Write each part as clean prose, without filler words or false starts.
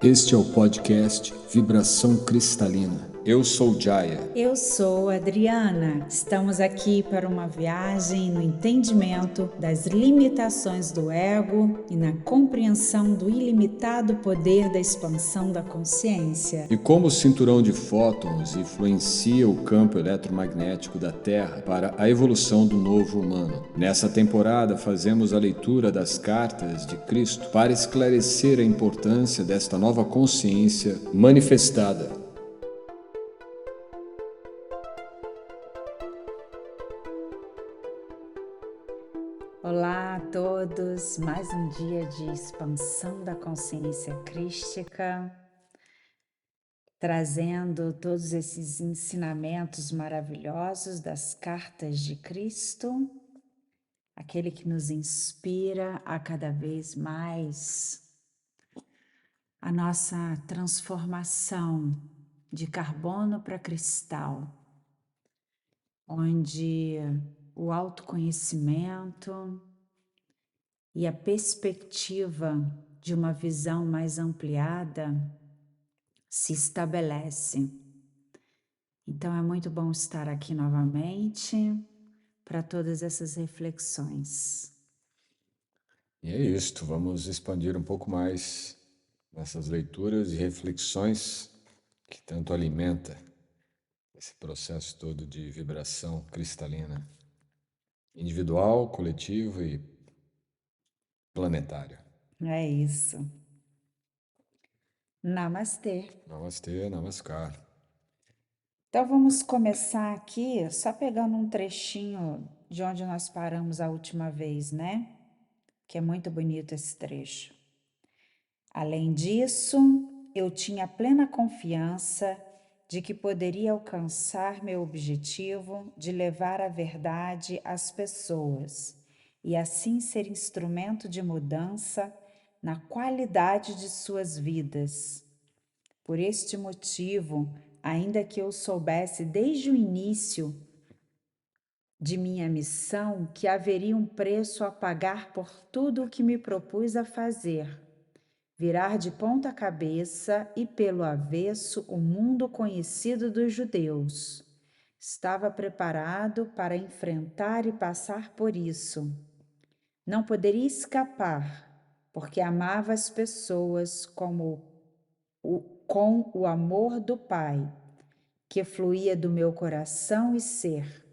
Este é o podcast Vibração Cristalina. Eu sou Jaya. Eu sou Adriana. Estamos aqui para uma viagem no entendimento das limitações do ego e na compreensão do ilimitado poder da expansão da consciência. E como o cinturão de fótons influencia o campo eletromagnético da Terra para a evolução do novo humano. Nessa temporada fazemos a leitura das cartas de Cristo para esclarecer a importância desta nova consciência manifestada. Olá a todos, mais um dia de expansão da consciência crística, trazendo todos esses ensinamentos maravilhosos das cartas de Cristo, aquele que nos inspira a cada vez mais a nossa transformação de carbono para cristal, onde o autoconhecimento e a perspectiva de uma visão mais ampliada se estabelece. Então é muito bom estar aqui novamente para todas essas reflexões. E é isto, vamos expandir um pouco mais nessas leituras e reflexões que tanto alimenta esse processo todo de vibração cristalina, individual, coletivo e planetário. É isso. Namastê. Namastê, namaskar. Então vamos começar aqui só pegando um trechinho de onde nós paramos a última vez, né? Que é muito bonito esse trecho. Além disso, eu tinha plena confiança de que poderia alcançar meu objetivo de levar a verdade às pessoas e assim ser instrumento de mudança na qualidade de suas vidas. Por este motivo, ainda que eu soubesse desde o início de minha missão que haveria um preço a pagar por tudo o que me propus a fazer, virar de ponta cabeça e pelo avesso o mundo conhecido dos judeus. Estava preparado para enfrentar e passar por isso. Não poderia escapar, porque amava as pessoas com o amor do Pai, que fluía do meu coração e ser,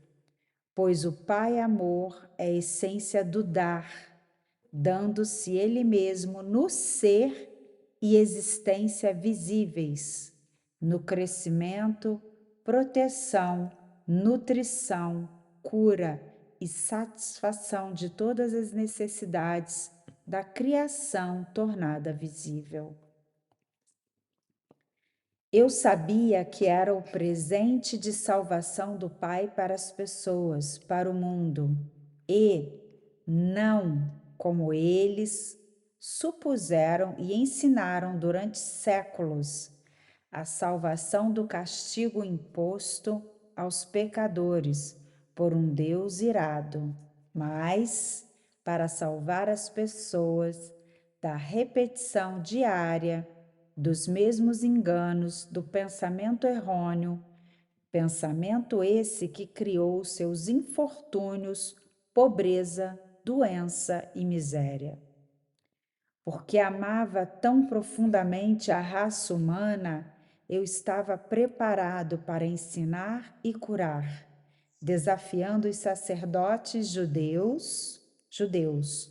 pois o Pai amor é a essência do dar, dando-se Ele mesmo no ser e existência visíveis, no crescimento, proteção, nutrição, cura e satisfação de todas as necessidades da criação tornada visível. Eu sabia que era o presente de salvação do Pai para as pessoas, para o mundo, e não como eles supuseram e ensinaram durante séculos, a salvação do castigo imposto aos pecadores por um Deus irado, mas para salvar as pessoas da repetição diária dos mesmos enganos do pensamento errôneo, pensamento esse que criou seus infortúnios, pobreza, doença e miséria. Porque amava tão profundamente a raça humana, eu estava preparado para ensinar e curar, desafiando os sacerdotes judeus.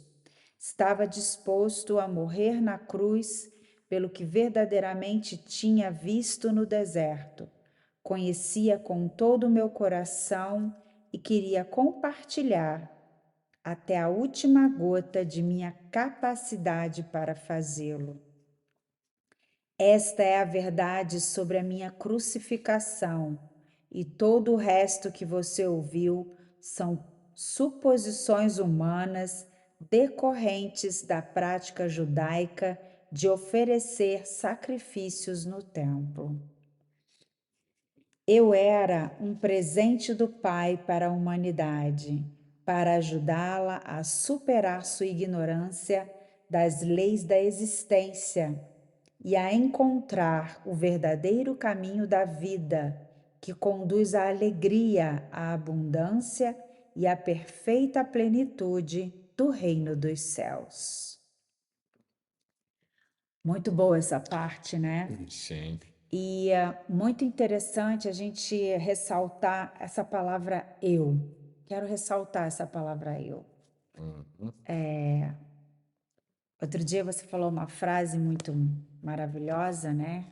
Estava disposto a morrer na cruz pelo que verdadeiramente tinha visto no deserto. Conhecia com todo o meu coração e queria compartilhar até a última gota de minha capacidade para fazê-lo. Esta é a verdade sobre a minha crucificação, e todo o resto que você ouviu são suposições humanas decorrentes da prática judaica de oferecer sacrifícios no templo. Eu era um presente do Pai para a humanidade, para ajudá-la a superar sua ignorância das leis da existência e a encontrar o verdadeiro caminho da vida, que conduz à alegria, à abundância e à perfeita plenitude do reino dos céus. Muito boa essa parte, né? Sim. E muito interessante a gente ressaltar essa palavra eu. Quero ressaltar essa palavra eu. Uhum. Outro dia você falou uma frase muito maravilhosa, né?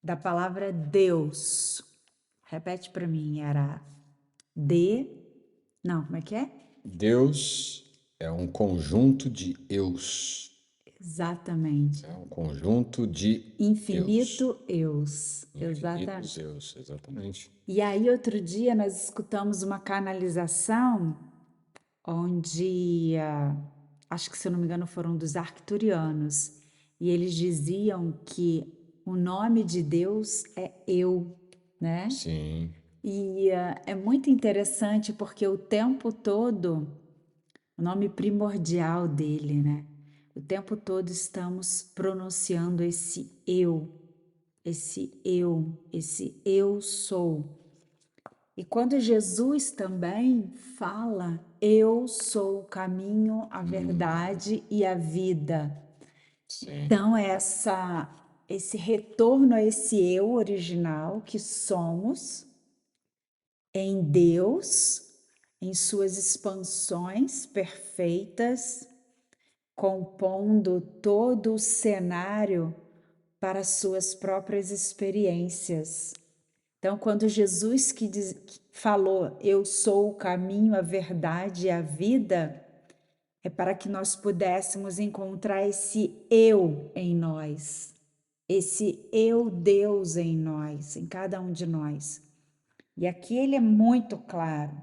Da palavra Deus. Repete para mim, era de. Não, como é que é? Deus é um conjunto de eus. Exatamente. É um conjunto de eus. Infinito eus. Infinitos Exatamente. eus, exatamente. E aí, outro dia, nós escutamos uma canalização onde, acho que se eu não me engano, foram dos arcturianos, e eles diziam que o nome de Deus é eu, né? Sim, E é muito interessante porque o tempo todo, o nome primordial dele, né? O tempo todo estamos pronunciando esse eu sou. E quando Jesus também fala, eu sou o caminho, a verdade e a vida. sim, Então, esse retorno a esse eu original que somos em Deus, em suas expansões perfeitas, compondo todo o cenário para suas próprias experiências. Então, quando Jesus que falou, eu sou o caminho, a verdade e a vida, é para que nós pudéssemos encontrar esse eu em nós, esse eu Deus em nós, em cada um de nós. E aqui ele é muito claro,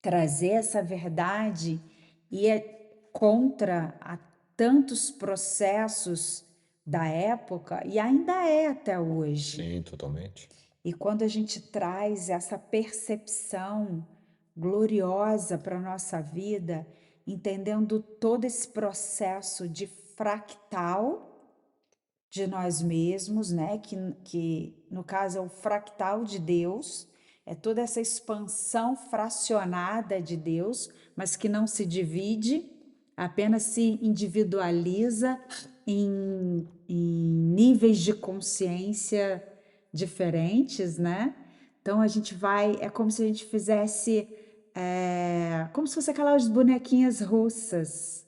trazer essa verdade e é contra a tantos processos da época e ainda é até hoje. sim, totalmente. E quando a gente traz essa percepção gloriosa para a nossa vida, entendendo todo esse processo de fractal de nós mesmos, né? Que no caso é o fractal de Deus, é toda essa expansão fracionada de Deus, mas que não se divide, apenas se individualiza em níveis de consciência diferentes, né? Então a gente vai, é como se a gente fizesse, como se fosse aquelas bonequinhas russas,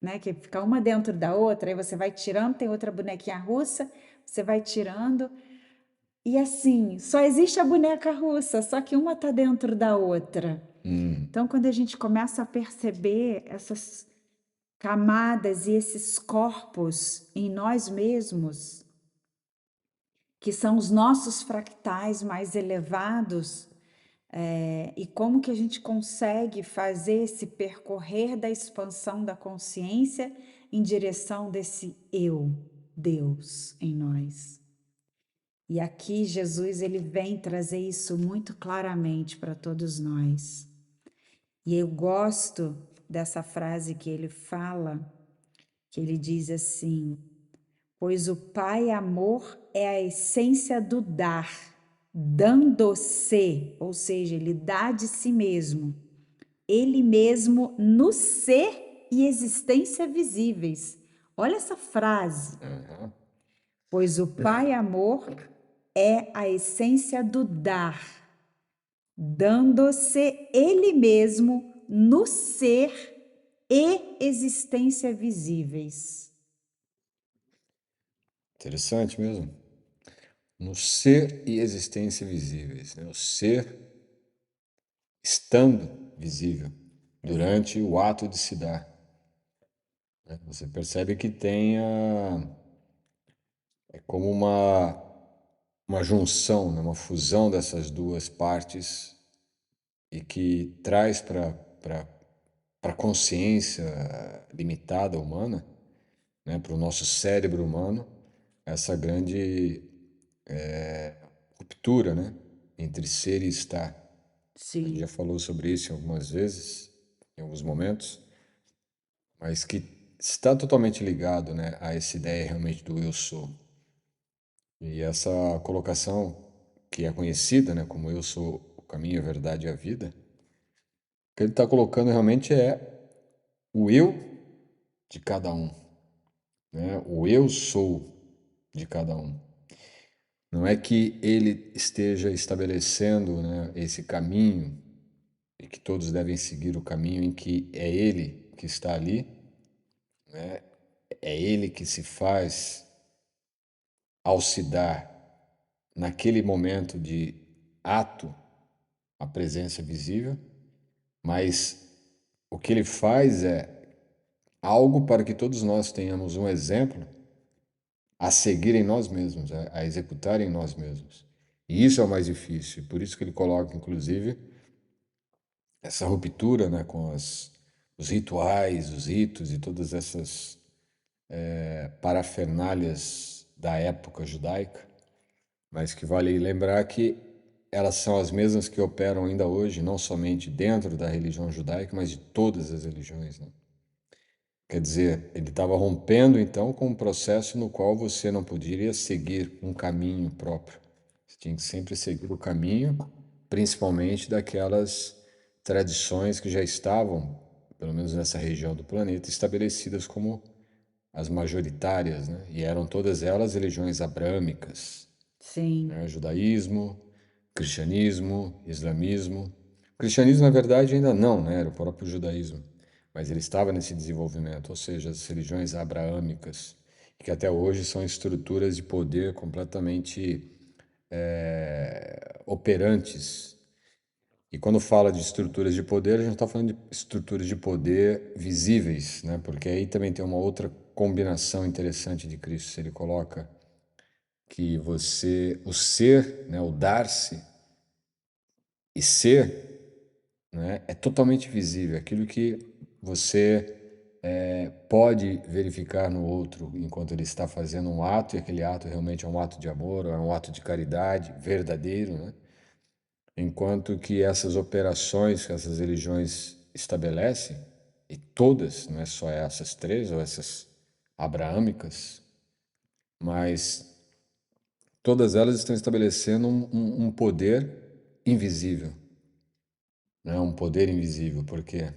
né? Que fica uma dentro da outra, aí você vai tirando, tem outra bonequinha russa, você vai tirando. E assim, só existe a boneca russa, só que uma está dentro da outra. Então, quando a gente começa a perceber essas camadas e esses corpos em nós mesmos, que são os nossos fractais mais elevados, e como que a gente consegue fazer esse percorrer da expansão da consciência em direção desse eu, Deus em nós. E aqui Jesus ele vem trazer isso muito claramente para todos nós. E eu gosto dessa frase que ele fala, que ele diz assim: pois o Pai amor é a essência do dar, dando-se, ou seja, ele dá de si mesmo, ele mesmo no ser e existência visíveis. Olha essa frase. Uhum. Pois o Pai amor é a essência do dar, dando-se ele mesmo no ser e existência visíveis. Interessante mesmo. No ser e existência visíveis, né? O ser estando visível durante o ato de se dar, né? Você percebe que é como uma junção, né? Uma fusão dessas duas partes e que traz para a consciência limitada humana, né? Para o nosso cérebro humano, essa grande ruptura, né? Entre ser e estar. A gente já Sim, falou sobre isso algumas vezes, em alguns momentos, mas que está totalmente ligado, né, a essa ideia realmente do eu sou. E essa colocação, que é conhecida, né, como eu sou o caminho, a verdade e a vida, o que ele está colocando realmente é o eu de cada um, né? O eu sou de cada um. Não é que ele esteja estabelecendo, né, esse caminho e que todos devem seguir o caminho em que é ele que está ali, é ele que se faz ao se dar naquele momento de ato a presença visível, mas o que ele faz é algo para que todos nós tenhamos um exemplo a seguir em nós mesmos, a executar em nós mesmos. E isso é o mais difícil, por isso que ele coloca, inclusive, essa ruptura, né, com os rituais, os ritos e todas essas parafernálias da época judaica, mas que vale lembrar que elas são as mesmas que operam ainda hoje, não somente dentro da religião judaica, mas de todas as religiões, né? Quer dizer, ele estava rompendo então com um processo no qual você não poderia seguir um caminho próprio. Você tinha que sempre seguir o caminho, principalmente daquelas tradições que já estavam, pelo menos nessa região do planeta, estabelecidas como as majoritárias, né? E eram todas elas religiões abrâmicas, Sim, né? Judaísmo, cristianismo, islamismo. O cristianismo, na verdade, ainda não, né? Era o próprio judaísmo, mas ele estava nesse desenvolvimento, ou seja, as religiões abraâmicas, que até hoje são estruturas de poder completamente operantes. E quando fala de estruturas de poder, a gente está falando de estruturas de poder visíveis, né? Porque aí também tem uma outra combinação interessante de Cristo. Ele coloca que você, o ser, né, o dar-se e ser, né, é totalmente visível. Aquilo que você pode verificar no outro enquanto ele está fazendo um ato, e aquele ato realmente é um ato de amor, ou é um ato de caridade verdadeiro, né? Enquanto que essas operações que essas religiões estabelecem, e todas, não é só essas três ou essas abraâmicas, mas todas elas estão estabelecendo um poder invisível, né? Um poder invisível, porque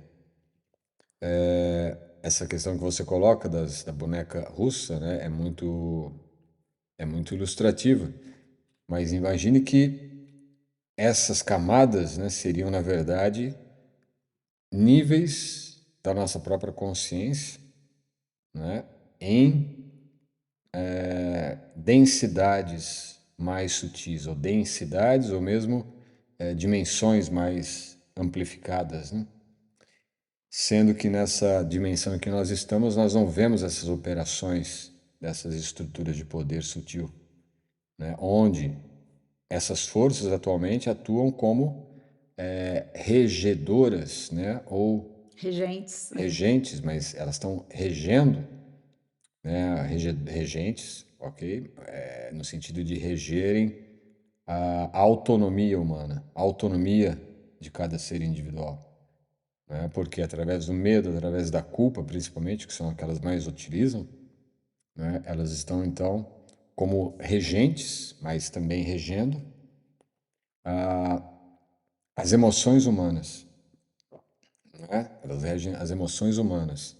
essa questão que você coloca da boneca russa, né, é muito ilustrativa. Mas imagine que essas camadas, né, seriam, na verdade, níveis da nossa própria consciência, né, em densidades mais sutis, ou densidades, ou mesmo dimensões mais amplificadas, né? Sendo que nessa dimensão em que nós estamos, nós não vemos essas operações dessas estruturas de poder sutil, né? Onde essas forças atualmente atuam como regedoras, né? Ou regentes, regentes, mas elas estão regendo, né? Regentes, ok? No sentido de regerem a autonomia humana, a autonomia de cada ser individual, né? Porque através do medo, através da culpa, principalmente, que são aquelas mais utilizam, né? Elas estão então como regentes, mas também regendo as emoções humanas, né? Elas regem as emoções humanas.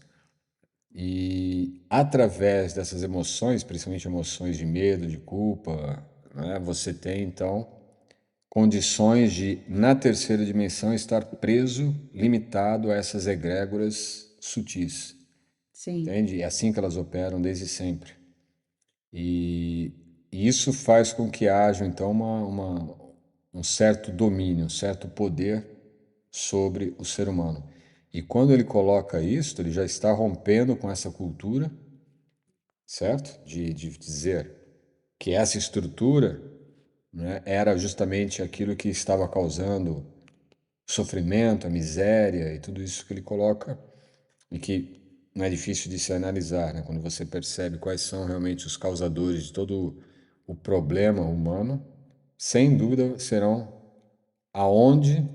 E através dessas emoções, principalmente emoções de medo, de culpa, né? Você tem então condições de, na terceira dimensão, estar preso, limitado a essas egrégoras sutis. sim, Entende? É assim que elas operam desde sempre. E, e isso faz com que haja, então, um certo domínio, um certo poder sobre o ser humano. E quando ele coloca isso, ele já está rompendo com essa cultura, certo? De dizer que essa estrutura, né, era justamente aquilo que estava causando sofrimento, a miséria e tudo isso que ele coloca e que não é difícil de se analisar, né? Quando você percebe quais são realmente os causadores de todo o problema humano, sem dúvida serão aonde,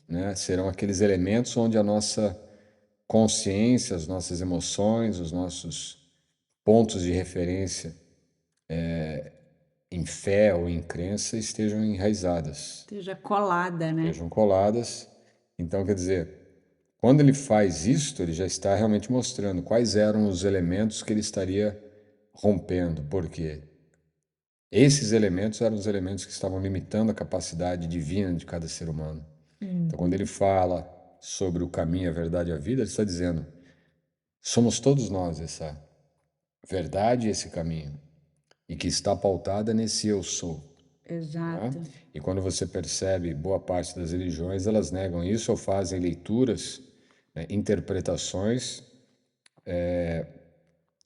né, serão aqueles elementos onde a nossa consciência, as nossas emoções, os nossos pontos de referência em fé ou em crença estejam enraizadas, Esteja colada, né? estejam coladas. Então, quer dizer, quando ele faz isto, ele já está realmente mostrando quais eram os elementos que ele estaria rompendo. Por quê? Esses elementos eram os elementos que estavam limitando a capacidade divina de cada ser humano. Então, quando ele fala sobre o caminho, a verdade e a vida, ele está dizendo: somos todos nós essa verdade e esse caminho, e que está pautada nesse eu sou. Tá? Exato. E quando você percebe, boa parte das religiões, elas negam isso ou fazem leituras, né, interpretações,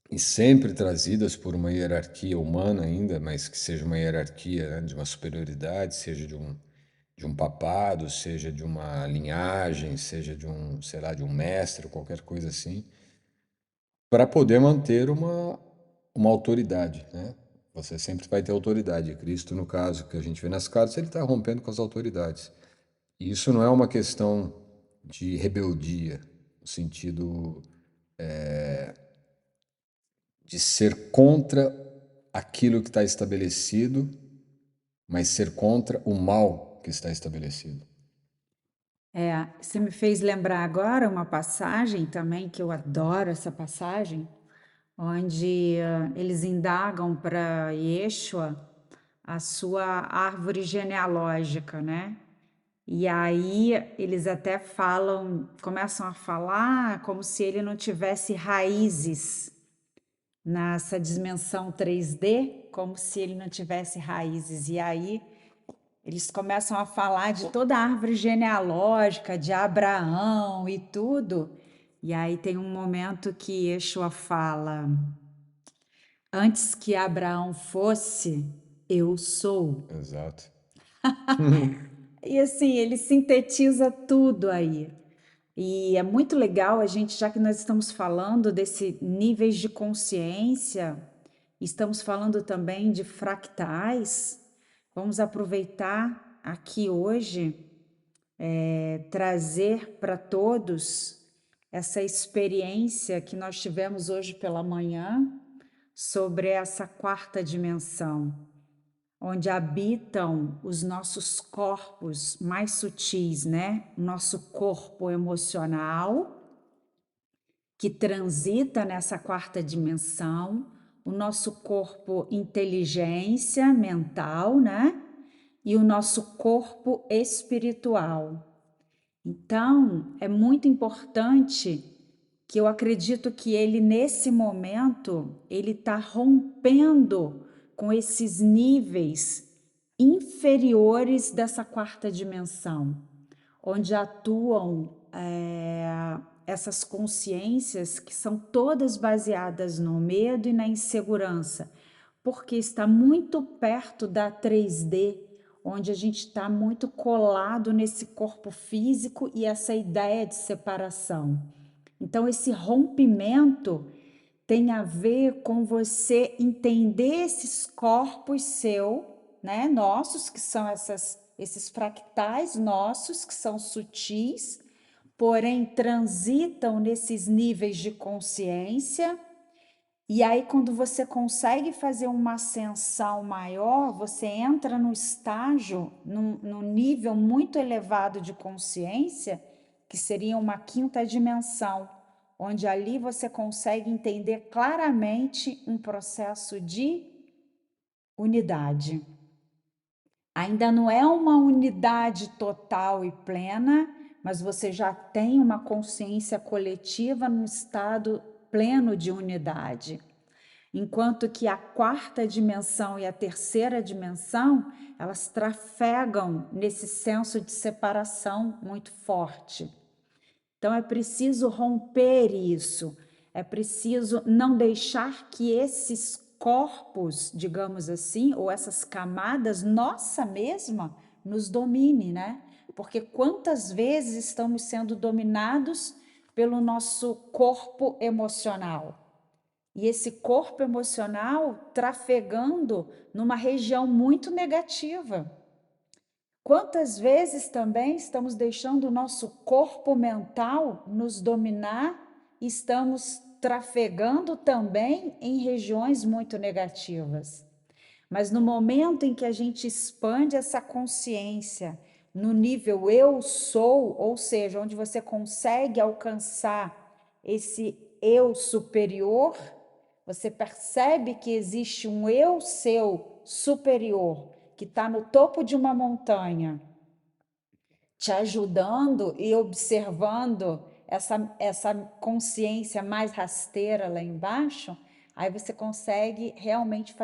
e sempre trazidas por uma hierarquia humana ainda, mas que seja uma hierarquia, né, de uma superioridade, seja de um papado, seja de uma linhagem, seja de um, sei lá, de um mestre, qualquer coisa assim, para poder manter uma autoridade, né? Você sempre vai ter autoridade. Cristo, no caso que a gente vê nas cartas, ele está rompendo com as autoridades. E isso não é uma questão de rebeldia, no sentido de ser contra aquilo que está estabelecido, mas ser contra o mal que está estabelecido. Você me fez lembrar agora uma passagem também, que eu adoro essa passagem, onde eles indagam para Yeshua a sua árvore genealógica, né? E aí eles até falam, começam a falar como se ele não tivesse raízes nessa dimensão 3D, como se ele não tivesse raízes. E aí eles começam a falar de toda a árvore genealógica de Abraão e tudo. E aí tem um momento que Yeshua fala: antes que Abraão fosse, eu sou. Exato. E assim, ele sintetiza tudo aí. E é muito legal a gente, já que nós estamos falando desse níveis de consciência, estamos falando também de fractais, vamos aproveitar aqui hoje, trazer para todos essa experiência que nós tivemos hoje pela manhã sobre essa quarta dimensão, onde habitam os nossos corpos mais sutis, né? O nosso corpo emocional, que transita nessa quarta dimensão, o nosso corpo inteligência mental, né? E o nosso corpo espiritual. Então, é muito importante que eu acredito que ele, nesse momento, ele está rompendo com esses níveis inferiores dessa quarta dimensão, onde atuam essas consciências que são todas baseadas no medo e na insegurança, porque está muito perto da 3D, onde a gente está muito colado nesse corpo físico e essa ideia de separação. Então, esse rompimento tem a ver com você entender esses corpos né, nossos, que são esses fractais nossos, que são sutis, porém transitam nesses níveis de consciência. E aí, quando você consegue fazer uma ascensão maior, você entra no estágio, num nível muito elevado de consciência, que seria uma quinta dimensão, onde ali você consegue entender claramente um processo de unidade. Ainda não é uma unidade total e plena, mas você já tem uma consciência coletiva num estado pleno de unidade. Enquanto que a quarta dimensão e a terceira dimensão, elas trafegam nesse senso de separação muito forte. Então é preciso romper isso, é preciso não deixar que esses corpos, digamos assim, ou essas camadas, nossa mesma, nos domine, né? Porque quantas vezes estamos sendo dominados pelo nosso corpo emocional? E esse corpo emocional trafegando numa região muito negativa. Quantas vezes também estamos deixando o nosso corpo mental nos dominar e estamos trafegando também em regiões muito negativas. Mas no momento em que a gente expande essa consciência no nível eu sou, ou seja, onde você consegue alcançar esse eu superior, você percebe que existe um eu seu superior que está no topo de uma montanha, te ajudando e observando essa consciência mais rasteira lá embaixo, aí você consegue realmente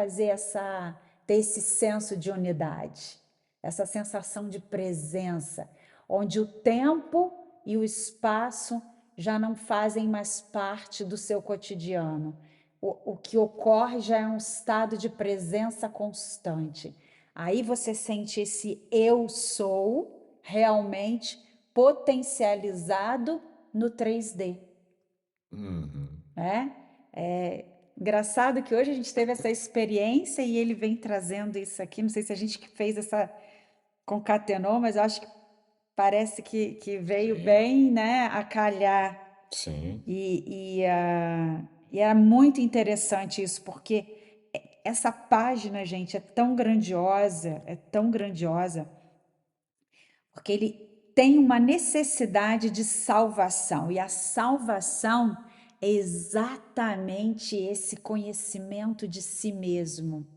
ter esse senso de unidade, essa sensação de presença, onde o tempo e o espaço já não fazem mais parte do seu cotidiano. O que ocorre já é um estado de presença constante. Aí você sente esse eu sou realmente potencializado no 3D, Uhum. né? É engraçado que hoje a gente teve essa experiência e ele vem trazendo isso aqui. Não sei se a gente que fez essa concatenou, mas eu acho que parece que veio bem, né, a calhar. Sim. E era muito interessante isso, porque essa página, gente, é tão grandiosa, porque ele tem uma necessidade de salvação, e a salvação é exatamente esse conhecimento de si mesmo.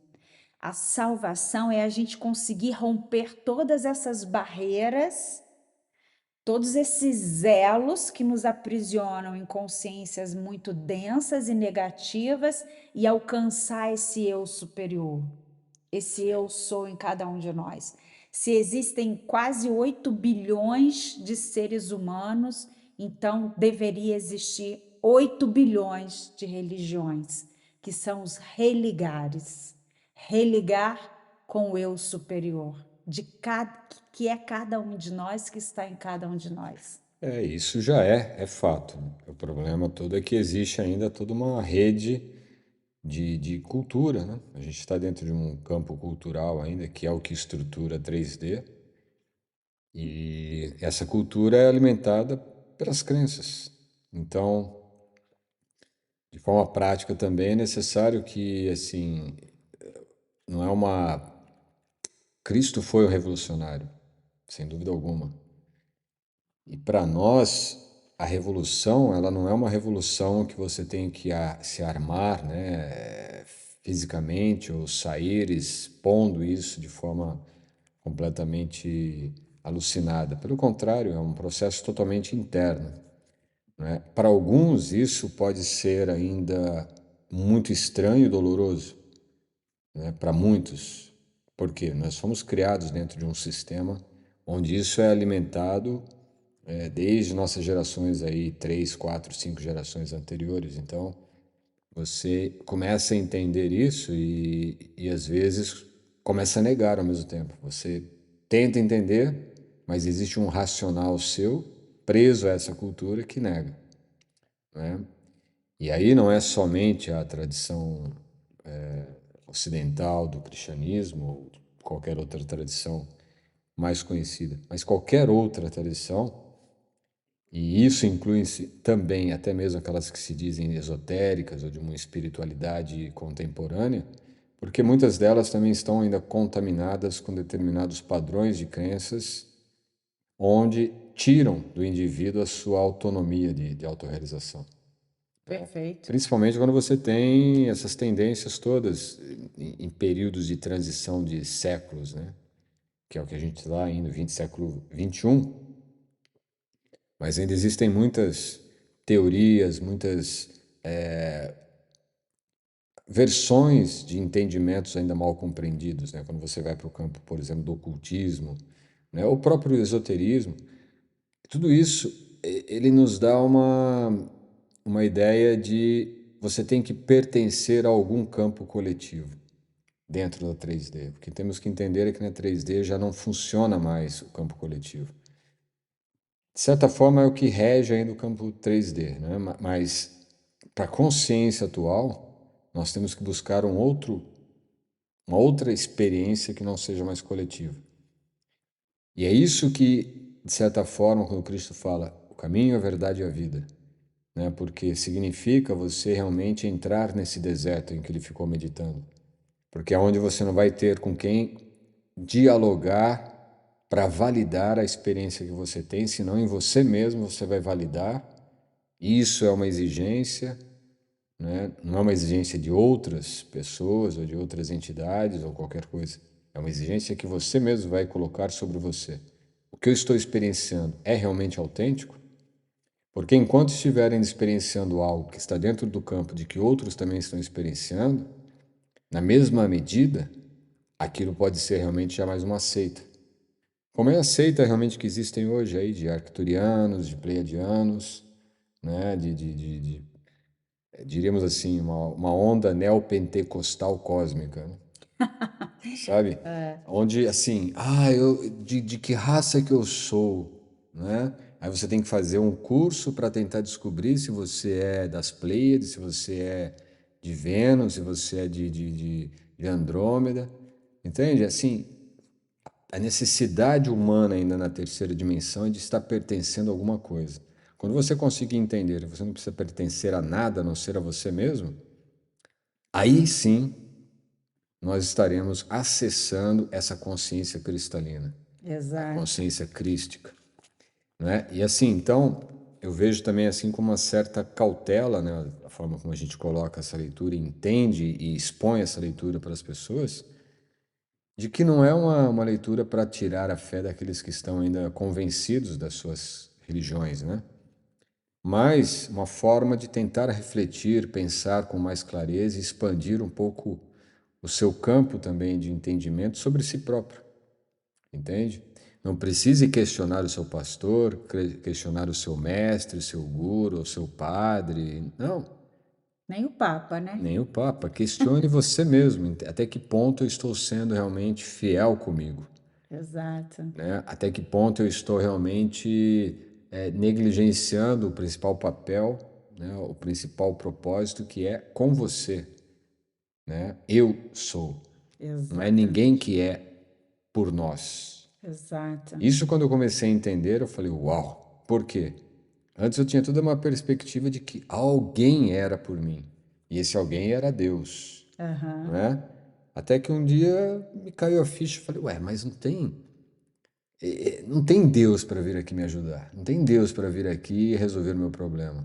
A salvação é a gente conseguir romper todas essas barreiras, todos esses elos que nos aprisionam em consciências muito densas e negativas e alcançar esse eu superior, esse eu sou em cada um de nós. Se existem quase 8 bilhões de seres humanos, então deveria existir 8 bilhões de religiões, que são os religares. Religar com o eu superior, que é cada um de nós, que está em cada um de nós. Isso já é fato, né? O problema todo é que existe ainda toda uma rede de cultura, né? A gente está dentro de um campo cultural ainda, que é o que estrutura 3D, e essa cultura é alimentada pelas crenças. Então, de forma prática também é necessário que, assim, não é uma. Cristo foi o revolucionário, sem dúvida alguma. E para nós, a revolução, ela não é uma revolução que você tem que se armar, né, fisicamente ou sair expondo isso de forma completamente alucinada. Pelo contrário, é um processo totalmente interno, né? Para alguns, isso pode ser ainda muito estranho e doloroso, né? Para muitos, porque nós fomos criados dentro de um sistema onde isso é alimentado desde nossas gerações aí, 3, 4, 5 gerações anteriores. Então, você começa a entender isso e às vezes começa a negar ao mesmo tempo. Você tenta entender, mas existe um racional seu preso a essa cultura que nega, né? E aí não é somente a tradição ocidental do cristianismo ou qualquer outra tradição mais conhecida, mas qualquer outra tradição. E isso inclui também até mesmo aquelas que se dizem esotéricas ou de uma espiritualidade contemporânea, porque muitas delas também estão ainda contaminadas com determinados padrões de crenças, onde tiram do indivíduo a sua autonomia de autorrealização. Perfeito. Principalmente quando você tem essas tendências todas em períodos de transição de séculos, né? Que é o que a gente está indo, século XXI. Mas ainda existem muitas teorias, muitas versões de entendimentos ainda mal compreendidos, né? Quando você vai para o campo, por exemplo, do ocultismo, né? O próprio esoterismo, tudo isso ele nos dá uma ideia de você tem que pertencer a algum campo coletivo dentro da 3D. O que temos que entender é que na 3D já não funciona mais o campo coletivo. De certa forma, é o que rege ainda o campo 3D, né? Mas para a consciência atual, nós temos que buscar uma outra experiência que não seja mais coletiva. E é isso que, de certa forma, quando Cristo fala o caminho, a verdade e a vida, né? Porque significa você realmente entrar nesse deserto em que ele ficou meditando. Porque é onde você não vai ter com quem dialogar para validar a experiência que você tem, senão em você mesmo você vai validar. Isso é uma exigência, né? Não é uma exigência de outras pessoas ou de outras entidades ou qualquer coisa. É uma exigência que você mesmo vai colocar sobre você. O que eu estou experienciando é realmente autêntico? Porque enquanto estiverem experienciando algo que está dentro do campo de que outros também estão experienciando, na mesma medida, aquilo pode ser realmente já mais uma seita. Como é a seita realmente que existem hoje aí, de arcturianos, de pleiadianos, né, diríamos assim, uma onda neopentecostal cósmica, né? Sabe? Onde, assim, de que raça que eu sou, né? Aí você tem que fazer um curso para tentar descobrir se você é das Pleiades, se você é de Vênus, se você é de Andrômeda, entende? Assim, a necessidade humana ainda na terceira dimensão é de estar pertencendo a alguma coisa. Quando você conseguir entender que você não precisa pertencer a nada a não ser a você mesmo, aí sim nós estaremos acessando essa consciência cristalina, a Exato. consciência crística, né? E assim, então, eu vejo também assim com uma certa cautela, né, a forma como a gente coloca essa leitura, entende e expõe essa leitura para as pessoas, de que não é uma leitura para tirar a fé daqueles que estão ainda convencidos das suas religiões, né? Mas uma forma de tentar refletir, pensar com mais clareza e expandir um pouco o seu campo também de entendimento sobre si próprio, entende? Não precise questionar o seu pastor, questionar o seu mestre, o seu guru, o seu padre. Não, Nem o Papa, né? nem o Papa. Questione você mesmo. Até que ponto eu estou sendo realmente fiel comigo, Exato. né? Até que ponto eu estou realmente negligenciando o principal papel, né? O principal propósito que é com você, né? Eu sou. Não é ninguém Exatamente. que é por nós. Exato. Isso quando eu comecei a entender, eu falei, uau, por quê? Antes eu tinha toda uma perspectiva de que alguém era por mim. E esse alguém era Deus, não Aham. é? Até que um dia me caiu a ficha e falei, ué, mas não tem Deus para vir aqui me ajudar. Não tem Deus para vir aqui e resolver o meu problema.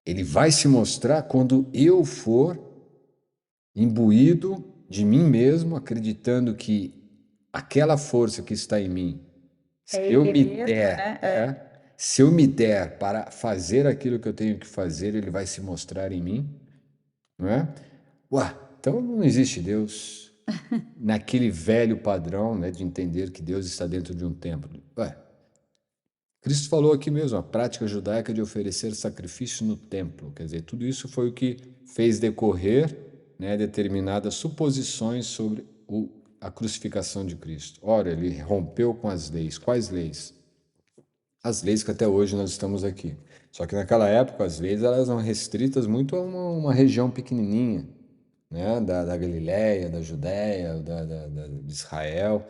Ele vai se mostrar quando eu for imbuído de mim mesmo, acreditando que aquela força que está em mim, se É eu ele me mesmo, der, né? É. se eu me der para fazer aquilo que eu tenho que fazer, ele vai se mostrar em mim, não é? Ué, então não existe Deus naquele velho padrão, né, de entender que Deus está dentro de um templo. Ué, Cristo falou aqui mesmo, a prática judaica de oferecer sacrifício no templo. Quer dizer, tudo isso foi o que fez decorrer, né, determinadas suposições sobre a crucificação de Cristo. Ora, ele rompeu com as leis. Quais leis? As leis que até hoje nós estamos aqui. Só que naquela época as leis elas eram restritas muito a uma região pequenininha, né, da Galiléia, da Judéia, de Israel.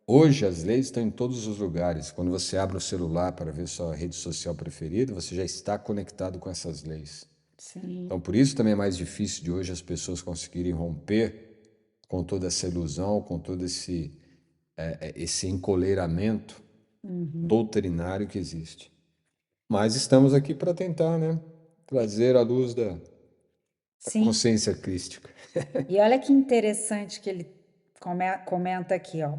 Hoje as leis estão em todos os lugares. Quando você abre o celular para ver sua rede social preferida, você já está conectado com essas leis. Sim. Então, por isso também é mais difícil de hoje as pessoas conseguirem romper com toda essa ilusão, com todo esse encoleiramento Uhum. doutrinário que existe. Mas estamos aqui para tentar, né, trazer a luz da Sim. consciência crística. E olha que interessante que ele comenta aqui, ó.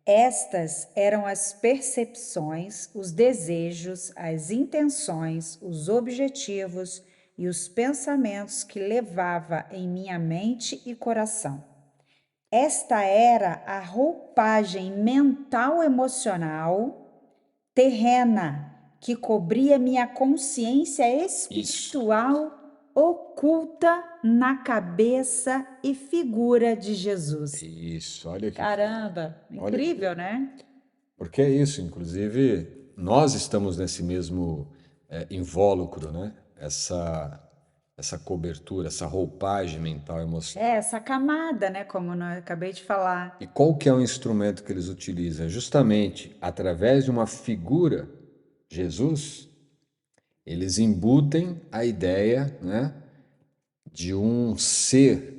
Estas eram as percepções, os desejos, as intenções, os objetivos e os pensamentos que levava em minha mente e coração. Esta era a roupagem mental emocional terrena que cobria minha consciência Isso, espiritual oculta na cabeça e figura de Jesus. isso, olha que coisa. Caramba, Olha que incrível, né? porque é isso, inclusive, nós estamos nesse mesmo invólucro, né? essa cobertura, essa roupagem mental e emocional. Essa camada, né? Como eu acabei de falar. E qual que é o instrumento que eles utilizam? Justamente através de uma figura, Jesus, eles embutem a ideia, né, de um ser.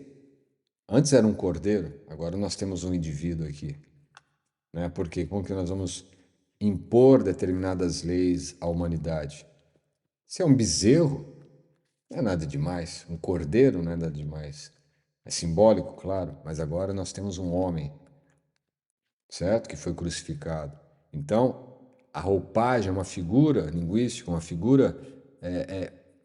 Antes era um cordeiro, agora nós temos um indivíduo aqui, né? Porque como que nós vamos impor determinadas leis à humanidade? Se é um bezerro, não é nada demais. Um cordeiro não é nada demais. É simbólico, claro, mas agora nós temos um homem, certo? Que foi crucificado. Então, a roupagem é uma figura linguística, uma figura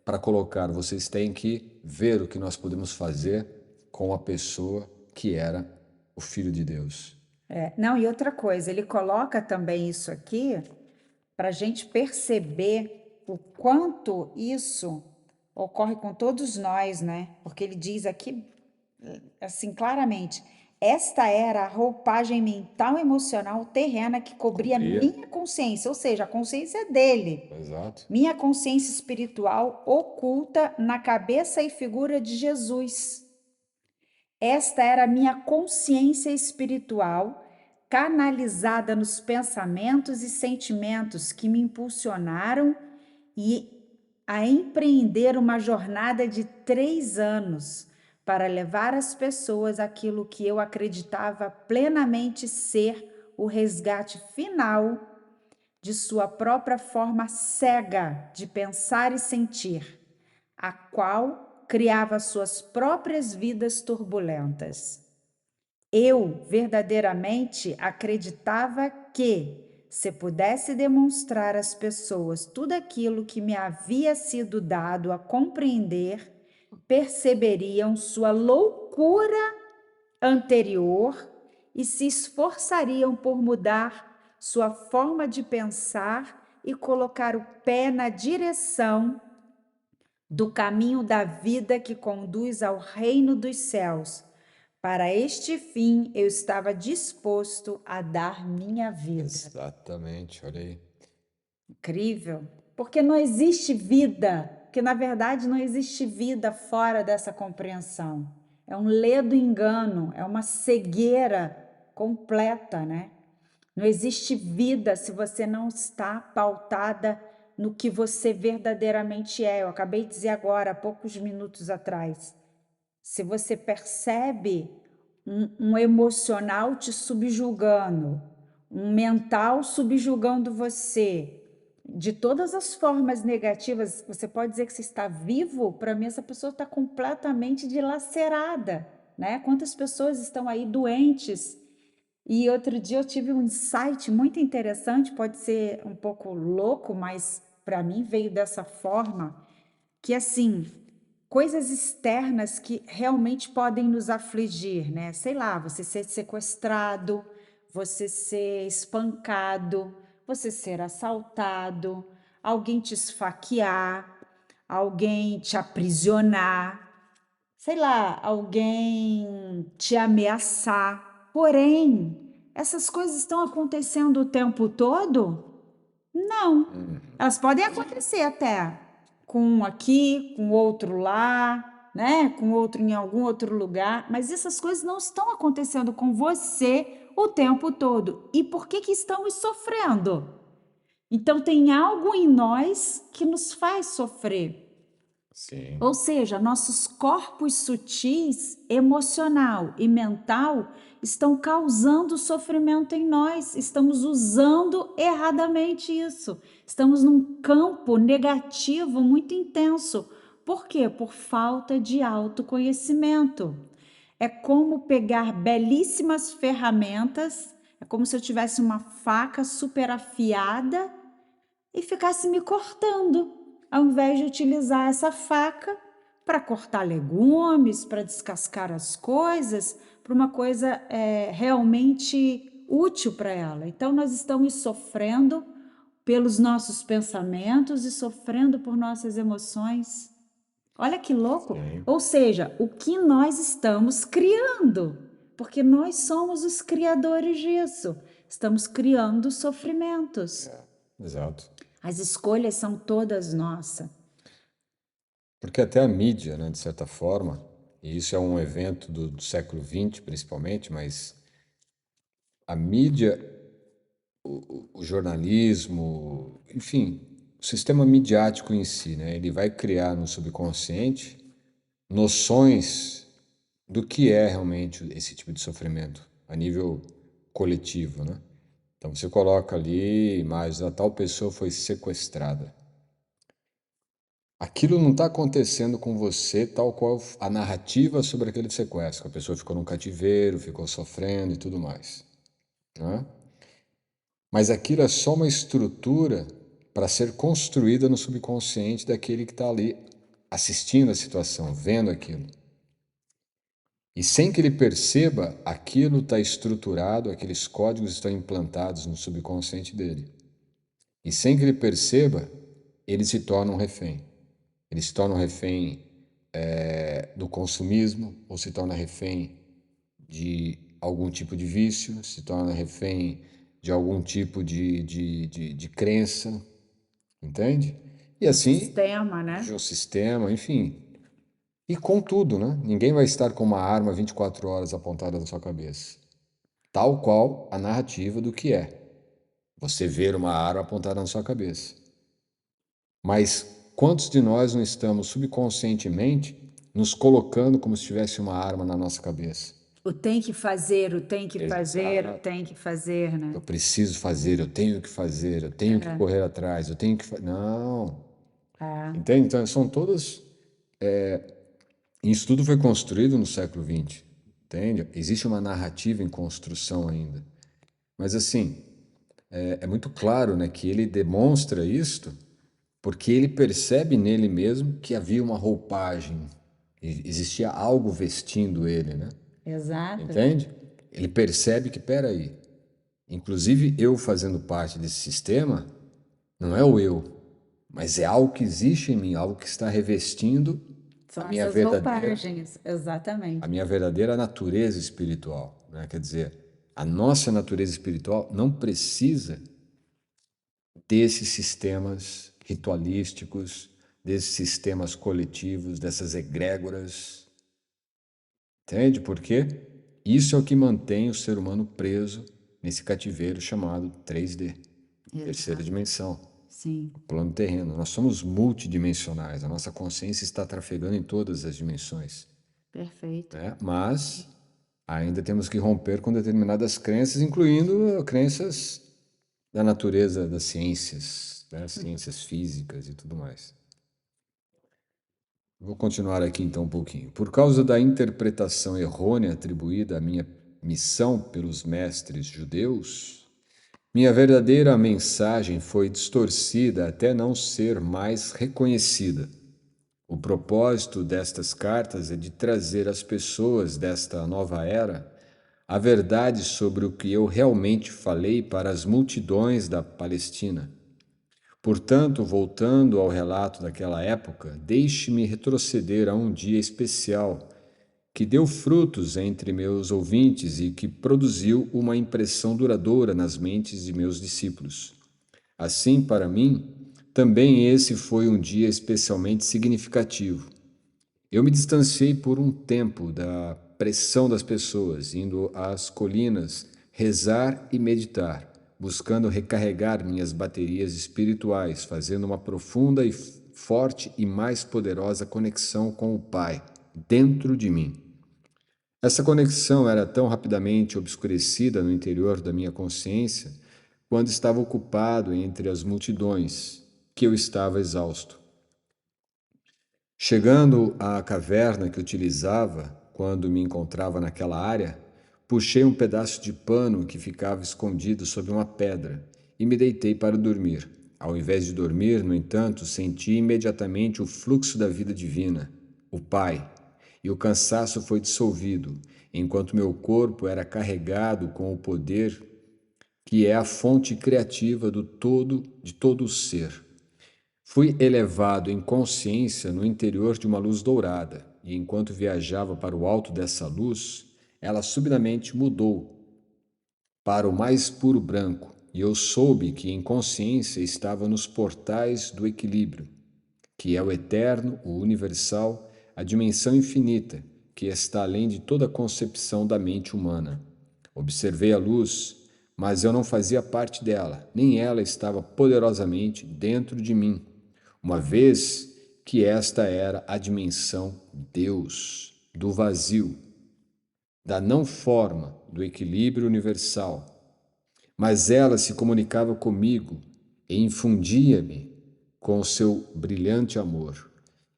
para colocar. Vocês têm que ver o que nós podemos fazer com a pessoa que era o Filho de Deus. Não, e outra coisa, ele coloca também isso aqui para a gente perceber o quanto isso ocorre com todos nós, né? Porque ele diz aqui, assim, claramente: esta era a roupagem mental e emocional terrena que cobria Cobria. minha consciência, ou seja, a consciência é dele, Exato. minha consciência espiritual oculta na cabeça e figura de Jesus. Esta era a minha consciência espiritual, canalizada nos pensamentos e sentimentos que me impulsionaram a empreender uma jornada de 3 anos para levar às pessoas aquilo que eu acreditava plenamente ser o resgate final de sua própria forma cega de pensar e sentir, a qual criava suas próprias vidas turbulentas. Eu verdadeiramente acreditava que, se pudesse demonstrar às pessoas tudo aquilo que me havia sido dado a compreender, perceberiam sua loucura anterior e se esforçariam por mudar sua forma de pensar e colocar o pé na direção do caminho da vida que conduz ao reino dos céus. Para este fim, eu estava disposto a dar minha vida. Exatamente, olha aí. Incrível. Porque não existe vida, porque na verdade não existe vida fora dessa compreensão. É um ledo engano, é uma cegueira completa, né? Não existe vida se você não está pautada no que você verdadeiramente é. Eu acabei de dizer agora, há poucos minutos atrás. Se você percebe um emocional te subjugando, um mental subjugando você, de todas as formas negativas, você pode dizer que você está vivo? Para mim, essa pessoa está completamente dilacerada, né? Quantas pessoas estão aí doentes? E outro dia eu tive um insight muito interessante, pode ser um pouco louco, mas para mim veio dessa forma, que assim, coisas externas que realmente podem nos afligir, né? Sei lá, você ser sequestrado, você ser espancado, você ser assaltado, alguém te esfaquear, alguém te aprisionar, sei lá, alguém te ameaçar. Porém, essas coisas estão acontecendo o tempo todo? Não. Elas podem acontecer até com um aqui, com outro lá, né? Com outro em algum outro lugar, mas essas coisas não estão acontecendo com você o tempo todo. E por que que estamos sofrendo? Então tem algo em nós que nos faz sofrer. Sim. Ou seja, nossos corpos sutis, emocional e mental, estão causando sofrimento em nós, estamos usando erradamente isso, estamos num campo negativo muito intenso. Por quê? Por falta de autoconhecimento. É como pegar belíssimas ferramentas, é como se eu tivesse uma faca super afiada e ficasse me cortando, ao invés de utilizar essa faca para cortar legumes, para descascar as coisas, para uma coisa realmente útil para ela. Então, nós estamos sofrendo pelos nossos pensamentos e sofrendo por nossas emoções. Olha que louco! Sim. Ou seja, o que nós estamos criando, porque nós somos os criadores disso. Estamos criando sofrimentos. Exato. As escolhas são todas nossas. Porque até a mídia, né, de certa forma, e isso é um evento do século XX principalmente, mas a mídia, o jornalismo, enfim, o sistema midiático em si, né, ele vai criar no subconsciente noções do que é realmente esse tipo de sofrimento a nível coletivo, né? Então você coloca ali imagens, a tal pessoa foi sequestrada. Aquilo não está acontecendo com você tal qual a narrativa sobre aquele sequestro. A pessoa ficou num cativeiro, ficou sofrendo e tudo mais, né? Mas aquilo é só uma estrutura para ser construída no subconsciente daquele que está ali assistindo a situação, vendo aquilo. E sem que ele perceba, aquilo está estruturado, aqueles códigos estão implantados no subconsciente dele. E sem que ele perceba, ele se torna um refém. Ele se torna um refém do consumismo, ou se torna refém de algum tipo de vício, se torna refém de algum tipo de crença, entende? E Do assim, sistema, de né? um sistema, enfim. E com tudo, né? Ninguém vai estar com uma arma 24 horas apontada na sua cabeça. Tal qual a narrativa do que é você ver uma arma apontada na sua cabeça. Mas quantos de nós não estamos subconscientemente nos colocando como se tivesse uma arma na nossa cabeça? O tem que fazer, o tem que fazer, o Exato. tem que fazer, né? Eu preciso fazer, eu tenho que fazer, eu tenho que correr atrás, eu tenho que Não. É. Entende? Então, são todas. Isso tudo foi construído no século XX. Entende? Existe uma narrativa em construção ainda. Mas, assim, é muito claro, né, que ele demonstra isto porque ele percebe nele mesmo que havia uma roupagem, existia algo vestindo ele, né? Exato. Entende? Ele percebe que, peraí, inclusive eu fazendo parte desse sistema, não é o eu, mas é algo que existe em mim, algo que está revestindo São essas roupagens, a exatamente. minha verdadeira natureza espiritual, né? Quer dizer, a nossa natureza espiritual não precisa desses sistemas ritualísticos, desses sistemas coletivos, dessas egrégoras. Entende por quê? Isso é o que mantém o ser humano preso nesse cativeiro chamado 3D, terceira Exato. dimensão, Sim, o plano terreno. Nós somos multidimensionais, a nossa consciência está trafegando em todas as dimensões, perfeito. né? Mas ainda temos que romper com determinadas crenças, incluindo crenças da natureza das ciências, né? Ciências físicas e tudo mais. Vou continuar aqui então um pouquinho. Por causa da interpretação errônea atribuída à minha missão pelos mestres judeus, minha verdadeira mensagem foi distorcida até não ser mais reconhecida. O propósito destas cartas é de trazer às pessoas desta nova era a verdade sobre o que eu realmente falei para as multidões da Palestina. Portanto, voltando ao relato daquela época, deixe-me retroceder a um dia especial que deu frutos entre meus ouvintes e que produziu uma impressão duradoura nas mentes de meus discípulos. Assim, para mim, também esse foi um dia especialmente significativo. Eu me distanciei por um tempo da pressão das pessoas, indo às colinas rezar e meditar, buscando recarregar minhas baterias espirituais, fazendo uma profunda e forte e mais poderosa conexão com o Pai dentro de mim. Essa conexão era tão rapidamente obscurecida no interior da minha consciência, quando estava ocupado entre as multidões, que eu estava exausto. Chegando à caverna que utilizava quando me encontrava naquela área, puxei um pedaço de pano que ficava escondido sob uma pedra e me deitei para dormir. Ao invés de dormir, no entanto, senti imediatamente o fluxo da vida divina, o Pai, e o cansaço foi dissolvido, enquanto meu corpo era carregado com o poder que é a fonte criativa de todo o ser. Fui elevado em consciência no interior de uma luz dourada, e enquanto viajava para o alto dessa luz, ela subitamente mudou para o mais puro branco, e eu soube que em consciência estava nos portais do equilíbrio. que é o eterno, o universal, a dimensão infinita, que está além de toda concepção da mente humana. Observei a luz, mas eu não fazia parte dela, nem ela estava poderosamente dentro de mim, uma vez que esta era a dimensão Deus, do vazio, da não forma, do equilíbrio universal. Mas ela se comunicava comigo e infundia-me com o seu brilhante amor.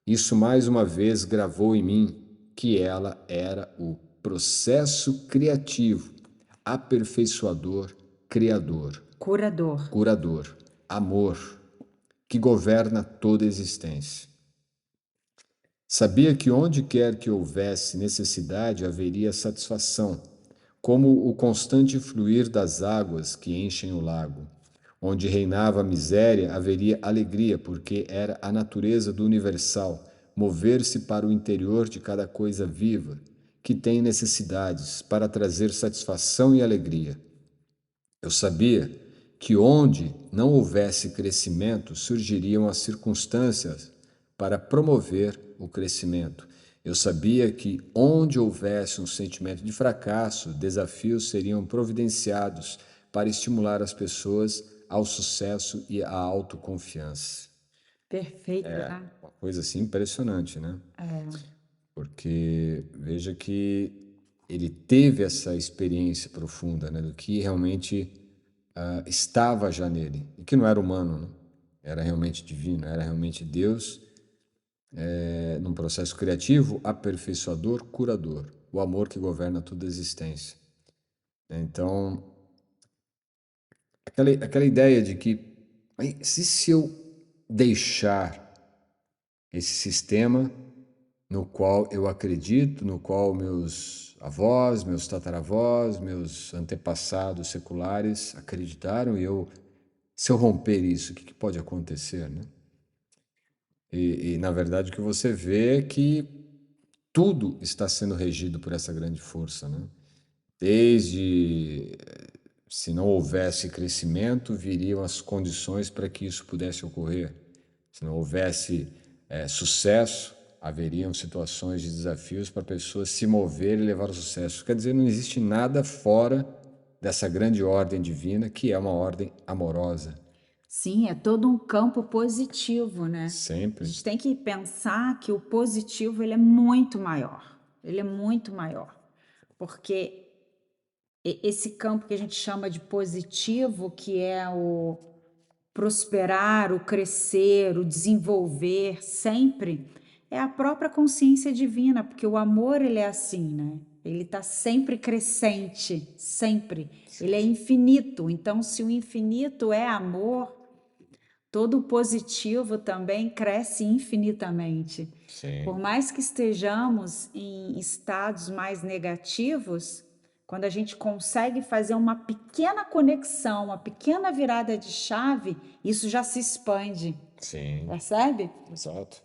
Isso mais uma vez gravou em mim que ela era o processo criativo, aperfeiçoador, criador, Curador. curador, amor, que governa toda a existência. Sabia que onde quer que houvesse necessidade haveria satisfação, como o constante fluir das águas que enchem o lago. Onde reinava a miséria haveria alegria, porque era a natureza do universal mover-se para o interior de cada coisa viva, que tem necessidades para trazer satisfação e alegria. Eu sabia que onde não houvesse crescimento surgiriam as circunstâncias para promover o crescimento. Eu sabia que onde houvesse um sentimento de fracasso, desafios seriam providenciados para estimular as pessoas ao sucesso e à autoconfiança. Perfeito, né? Uma coisa assim impressionante, né? É. Porque veja que ele teve essa experiência profunda, né, do que realmente estava já nele, e que não era humano, né? Era realmente divino, era realmente Deus, num processo criativo, aperfeiçoador, curador, o amor que governa toda a existência. Então, aquela ideia de que se eu deixar esse sistema no qual eu acredito, no qual meus avós, meus tataravós, meus antepassados seculares acreditaram, se eu romper isso, o que pode acontecer, né? Na verdade, o que você vê é que tudo está sendo regido por essa grande força, né? Desde, se não houvesse crescimento, viriam as condições para que isso pudesse ocorrer. Se não houvesse sucesso, haveriam situações de desafios para pessoas se moverem e levar ao sucesso. Quer dizer, não existe nada fora dessa grande ordem divina, que é uma ordem amorosa. Sim, é todo um campo positivo, né? A Sempre. gente tem que pensar que o positivo ele é muito maior. Ele é muito maior. Porque esse campo que a gente chama de positivo, que é o prosperar, o crescer, o desenvolver sempre, é a própria consciência divina, porque o amor ele é assim, né? Ele está sempre crescente, sempre. Ele é infinito. Então, se o infinito é amor, todo o positivo também cresce infinitamente. Por Sim. mais que estejamos em estados mais negativos, quando a gente consegue fazer uma pequena conexão, uma pequena virada de chave, isso já se expande, Sim. percebe? Exato.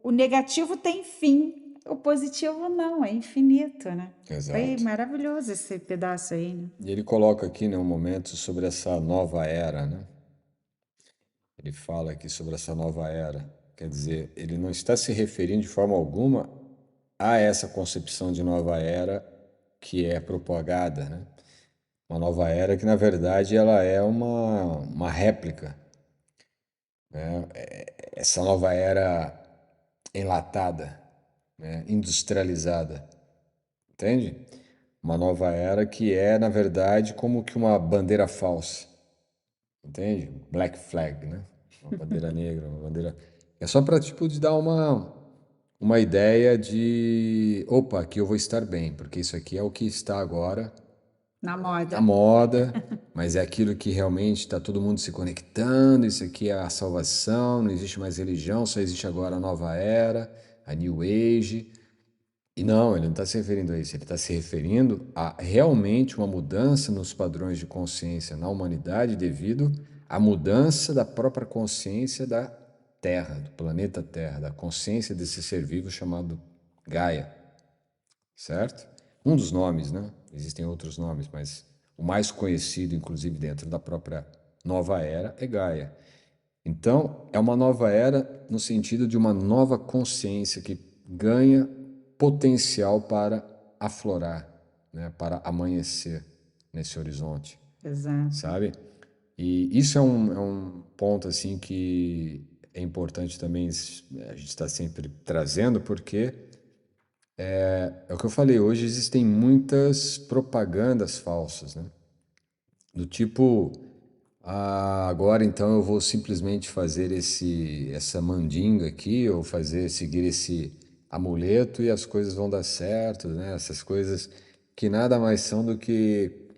O negativo tem fim, o positivo não, é infinito, né? Foi Exato. maravilhoso esse pedaço aí, né? E ele coloca aqui, né, um momento sobre essa nova era, né? Ele fala aqui sobre essa nova era. Quer dizer, ele não está se referindo de forma alguma a essa concepção de nova era que é propagada, né? Uma nova era que, na verdade, ela é uma réplica, né? Essa nova era enlatada, né? Industrializada, entende? Uma nova era que é, na verdade, como que uma bandeira falsa, entende? Black flag, né? Uma bandeira negra, uma bandeira. É só para tipo de dar uma ideia de, opa, aqui eu vou estar bem, porque isso aqui é o que está agora Na na moda. moda, mas é aquilo que realmente está todo mundo se conectando. Isso aqui é a salvação, não existe mais religião, só existe agora a nova era, a New Age. E não, ele não está se referindo a isso, ele está se referindo a realmente uma mudança nos padrões de consciência na humanidade devido à mudança da própria consciência da Terra, do planeta Terra, da consciência desse ser vivo chamado Gaia, certo? Um dos nomes, né? Existem outros nomes, mas o mais conhecido, inclusive dentro da própria nova era, é Gaia. Então, é uma nova era no sentido de uma nova consciência que ganha potencial para aflorar, né, para amanhecer nesse horizonte, Exato. sabe? E isso é um ponto assim que é importante também a gente está sempre trazendo, porque é o que eu falei, hoje existem muitas propagandas falsas, né? Do tipo, agora então eu vou simplesmente fazer essa mandinga aqui, ou seguir esse amuleto e as coisas vão dar certo, né? Essas coisas que nada mais são do que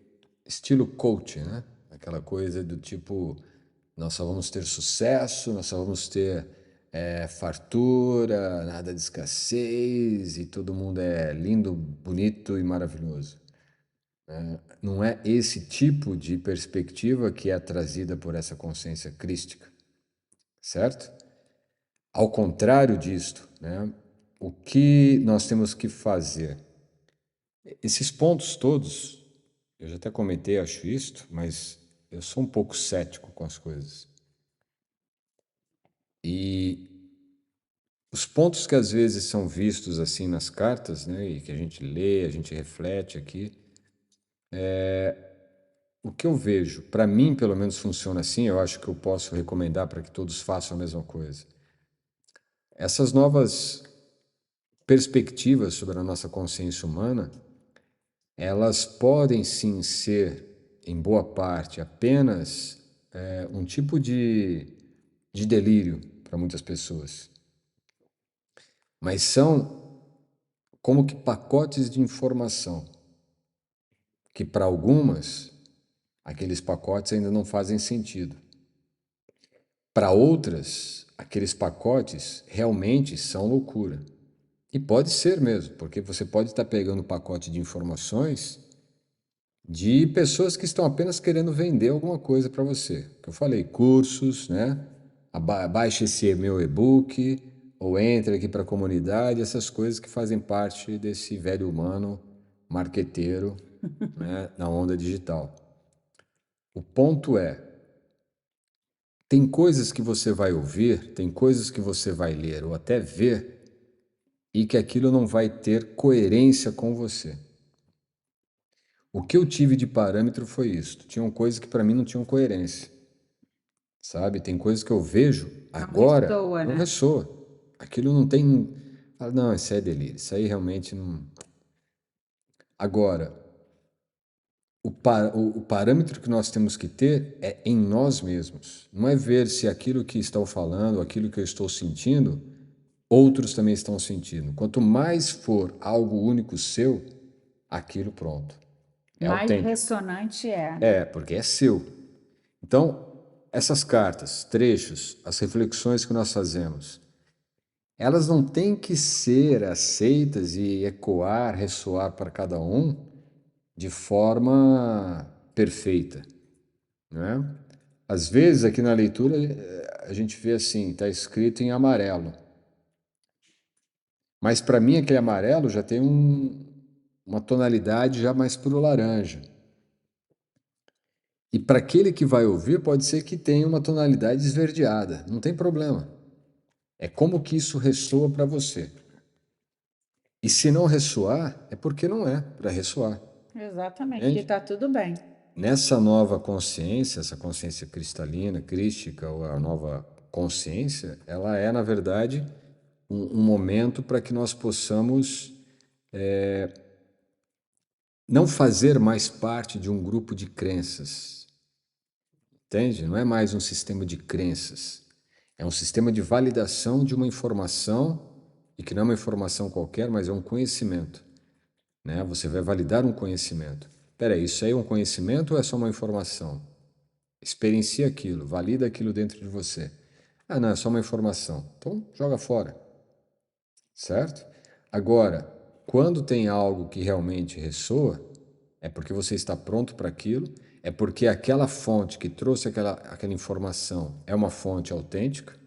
estilo coach, né? Aquela coisa do tipo, nós só vamos ter sucesso, nós só vamos ter fartura, nada de escassez e todo mundo é lindo, bonito e maravilhoso. Não é esse tipo de perspectiva que é trazida por essa consciência crística, certo? Ao contrário disto, né? O que nós temos que fazer? Esses pontos todos, eu já até comentei, acho isto, mas eu sou um pouco cético com as coisas. E os pontos que às vezes são vistos assim nas cartas, né, e que a gente lê, a gente reflete aqui, o que eu vejo, para mim pelo menos funciona assim, eu acho que eu posso recomendar para que todos façam a mesma coisa. Essas novas perspectivas sobre a nossa consciência humana, elas podem sim ser, em boa parte, apenas um tipo de delírio para muitas pessoas, mas são como que pacotes de informação que para algumas aqueles pacotes ainda não fazem sentido. Para outras, aqueles pacotes realmente são loucura. E pode ser mesmo, porque você pode estar pegando um pacote de informações de pessoas que estão apenas querendo vender alguma coisa para você. Que eu falei, cursos, né? Baixe esse meu e-book, ou entre aqui para a comunidade, essas coisas que fazem parte desse velho humano marqueteiro, né, na onda digital. O ponto é, tem coisas que você vai ouvir, tem coisas que você vai ler ou até ver e que aquilo não vai ter coerência com você. O que eu tive de parâmetro foi isso. Tinham coisas que para mim não tinham coerência, sabe? Tem coisas que eu vejo Não agora, ressoa, não né? ressoa. Aquilo não tem. Não, isso é delírio. Isso aí realmente não. Agora, o parâmetro que nós temos que ter é em nós mesmos. Não é ver se aquilo que estão falando, aquilo que eu estou sentindo, outros também estão sentindo. Quanto mais for algo único seu, aquilo pronto. É Mais autêntico. ressonante é, né? É, porque é seu. Então, essas cartas, trechos, as reflexões que nós fazemos, elas não têm que ser aceitas e ecoar, ressoar para cada um de forma perfeita, né? Às vezes aqui na leitura a gente vê assim, está escrito em amarelo, mas para mim aquele amarelo já tem uma tonalidade já mais pro laranja. E para aquele que vai ouvir pode ser que tenha uma tonalidade esverdeada, não tem problema. É como que isso ressoa para você. E se não ressoar, é porque não é para ressoar, Exatamente. E entende? tá tudo bem. Nessa nova consciência, essa consciência cristalina, crística, ou a nova consciência, ela é, na verdade, um momento para que nós possamos não fazer mais parte de um grupo de crenças, entende? Não é mais um sistema de crenças, é um sistema de validação de uma informação, e que não é uma informação qualquer, mas é um conhecimento, né? Você vai validar um conhecimento. Peraí, isso aí é um conhecimento ou é só uma informação? Experiencia aquilo, valida aquilo dentro de você. Ah, não, é só uma informação. Então, joga fora, certo? Agora, quando tem algo que realmente ressoa, é porque você está pronto para aquilo, é porque aquela fonte que trouxe aquela informação é uma fonte autêntica,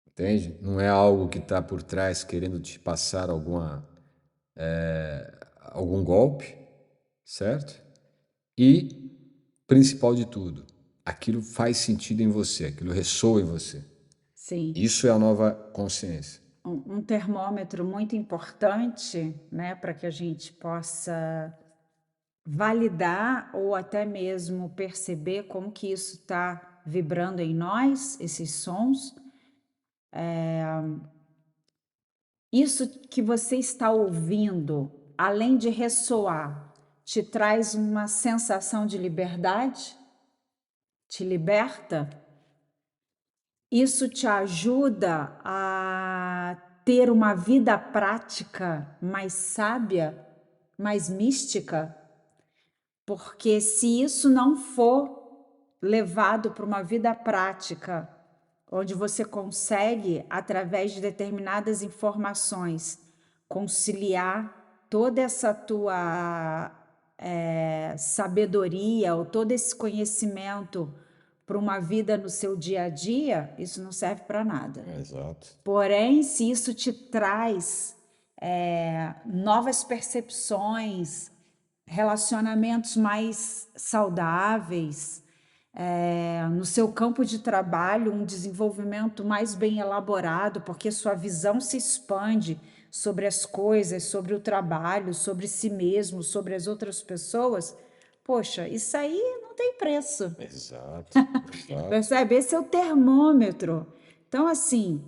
entende? Não é algo que está por trás querendo te passar algum golpe, certo? E, principal de tudo, aquilo faz sentido em você, aquilo ressoa em você. Sim. Isso é a nova consciência. Um termômetro muito importante, né, para que a gente possa validar ou até mesmo perceber como que isso está vibrando em nós, esses sons. Isso que você está ouvindo, além de ressoar, te traz uma sensação de liberdade? Te liberta? Isso te ajuda a ter uma vida prática mais sábia, mais mística? Porque se isso não for levado para uma vida prática, onde você consegue, através de determinadas informações, conciliar toda essa tua sabedoria ou todo esse conhecimento para uma vida no seu dia a dia, isso não serve para nada. Exato. Porém, se isso te traz novas percepções, relacionamentos mais saudáveis, no seu campo de trabalho, um desenvolvimento mais bem elaborado, porque sua visão se expande sobre as coisas, sobre o trabalho, sobre si mesmo, sobre as outras pessoas. Poxa, isso aí não tem preço. Exato. Exato. Percebe? Esse é o termômetro. Então, assim,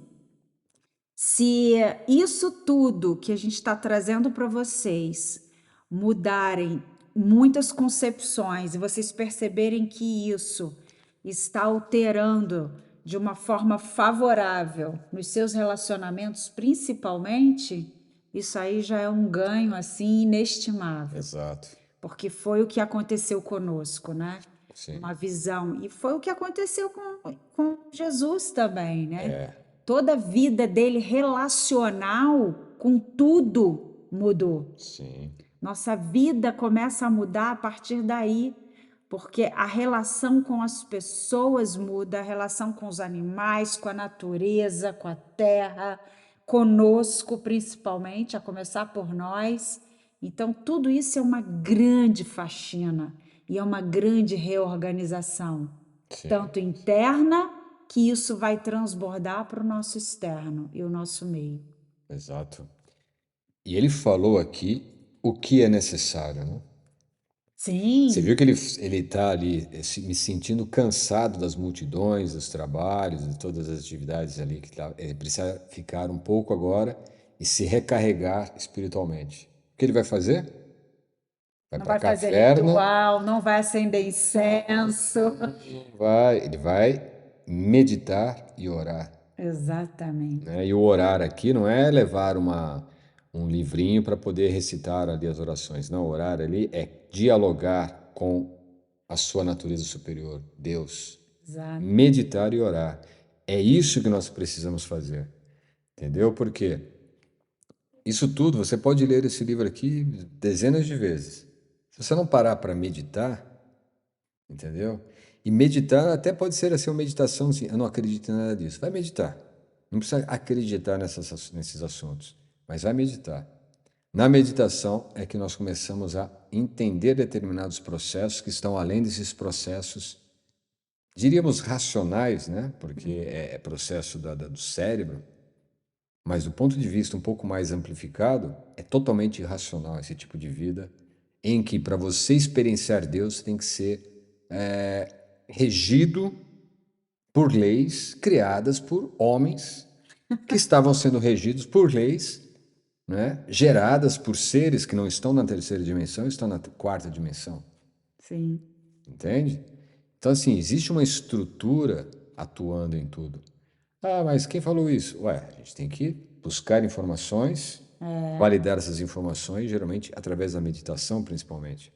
se isso tudo que a gente está trazendo para vocês mudarem muitas concepções e vocês perceberem que isso está alterando de uma forma favorável nos seus relacionamentos, principalmente, isso aí já é um ganho assim inestimável, Exato. porque foi o que aconteceu conosco, né? Sim. Uma visão. E foi o que aconteceu com Jesus também, né? É. Toda a vida dele relacional com tudo mudou. Sim. Nossa vida começa a mudar a partir daí, porque a relação com as pessoas muda, a relação com os animais, com a natureza, com a terra, conosco principalmente, a começar por nós. Então, tudo isso é uma grande faxina e é uma grande reorganização, Sim. tanto interna, que isso vai transbordar para o nosso externo e o nosso meio. Exato. E ele falou aqui o que é necessário, né? Você Sim, viu que ele está ali me sentindo cansado das multidões, dos trabalhos, de todas as atividades ali ele precisa ficar um pouco agora e se recarregar espiritualmente. O que ele vai fazer? Vai não para a vai fazer caverna, ritual, não vai acender incenso. ele vai meditar e orar, Exatamente. né? E o orar aqui não é levar um livrinho para poder recitar ali as orações. Não, orar ali é dialogar com a sua natureza superior, Deus. Exato. Meditar e orar. É isso que nós precisamos fazer. Entendeu? Porque isso tudo, você pode ler esse livro aqui dezenas de vezes. Se você não parar para meditar, entendeu? E meditar até pode ser assim uma meditação assim, eu não acredito em nada disso. Vai meditar. Não precisa acreditar nesses assuntos, mas vai meditar. Na meditação é que nós começamos a entender determinados processos que estão além desses processos, diríamos racionais, né? Porque é processo do cérebro, mas do ponto de vista um pouco mais amplificado, é totalmente irracional esse tipo de vida, em que para você experienciar Deus você tem que ser regido por leis criadas por homens que estavam sendo regidos por leis, né, geradas por seres que não estão na terceira dimensão, estão na quarta dimensão. Sim. Entende? Então, assim, existe uma estrutura atuando em tudo. Ah, mas quem falou isso? Ué, a gente tem que buscar informações, validar essas informações, geralmente através da meditação, principalmente.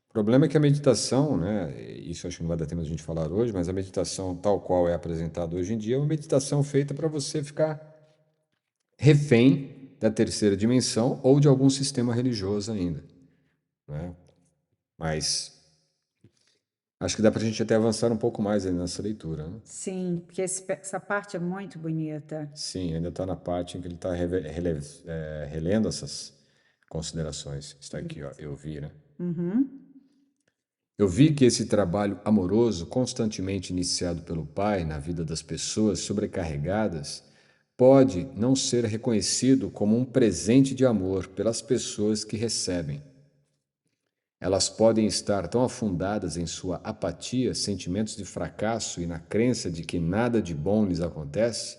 O problema é que a meditação, né, isso acho que não vai dar tempo de a gente falar hoje, mas a meditação tal qual é apresentada hoje em dia é uma meditação feita para você ficar refém da terceira dimensão ou de algum sistema religioso ainda, né? Mas acho que dá para a gente até avançar um pouco mais aí nessa leitura, né? Sim, porque essa parte é muito bonita. Sim, ainda está na parte em que ele está relendo essas considerações. Está aqui, ó, eu vi, né? Uhum. Eu vi que esse trabalho amoroso, constantemente iniciado pelo Pai na vida das pessoas sobrecarregadas, pode não ser reconhecido como um presente de amor pelas pessoas que recebem. Elas podem estar tão afundadas em sua apatia, sentimentos de fracasso e na crença de que nada de bom lhes acontece,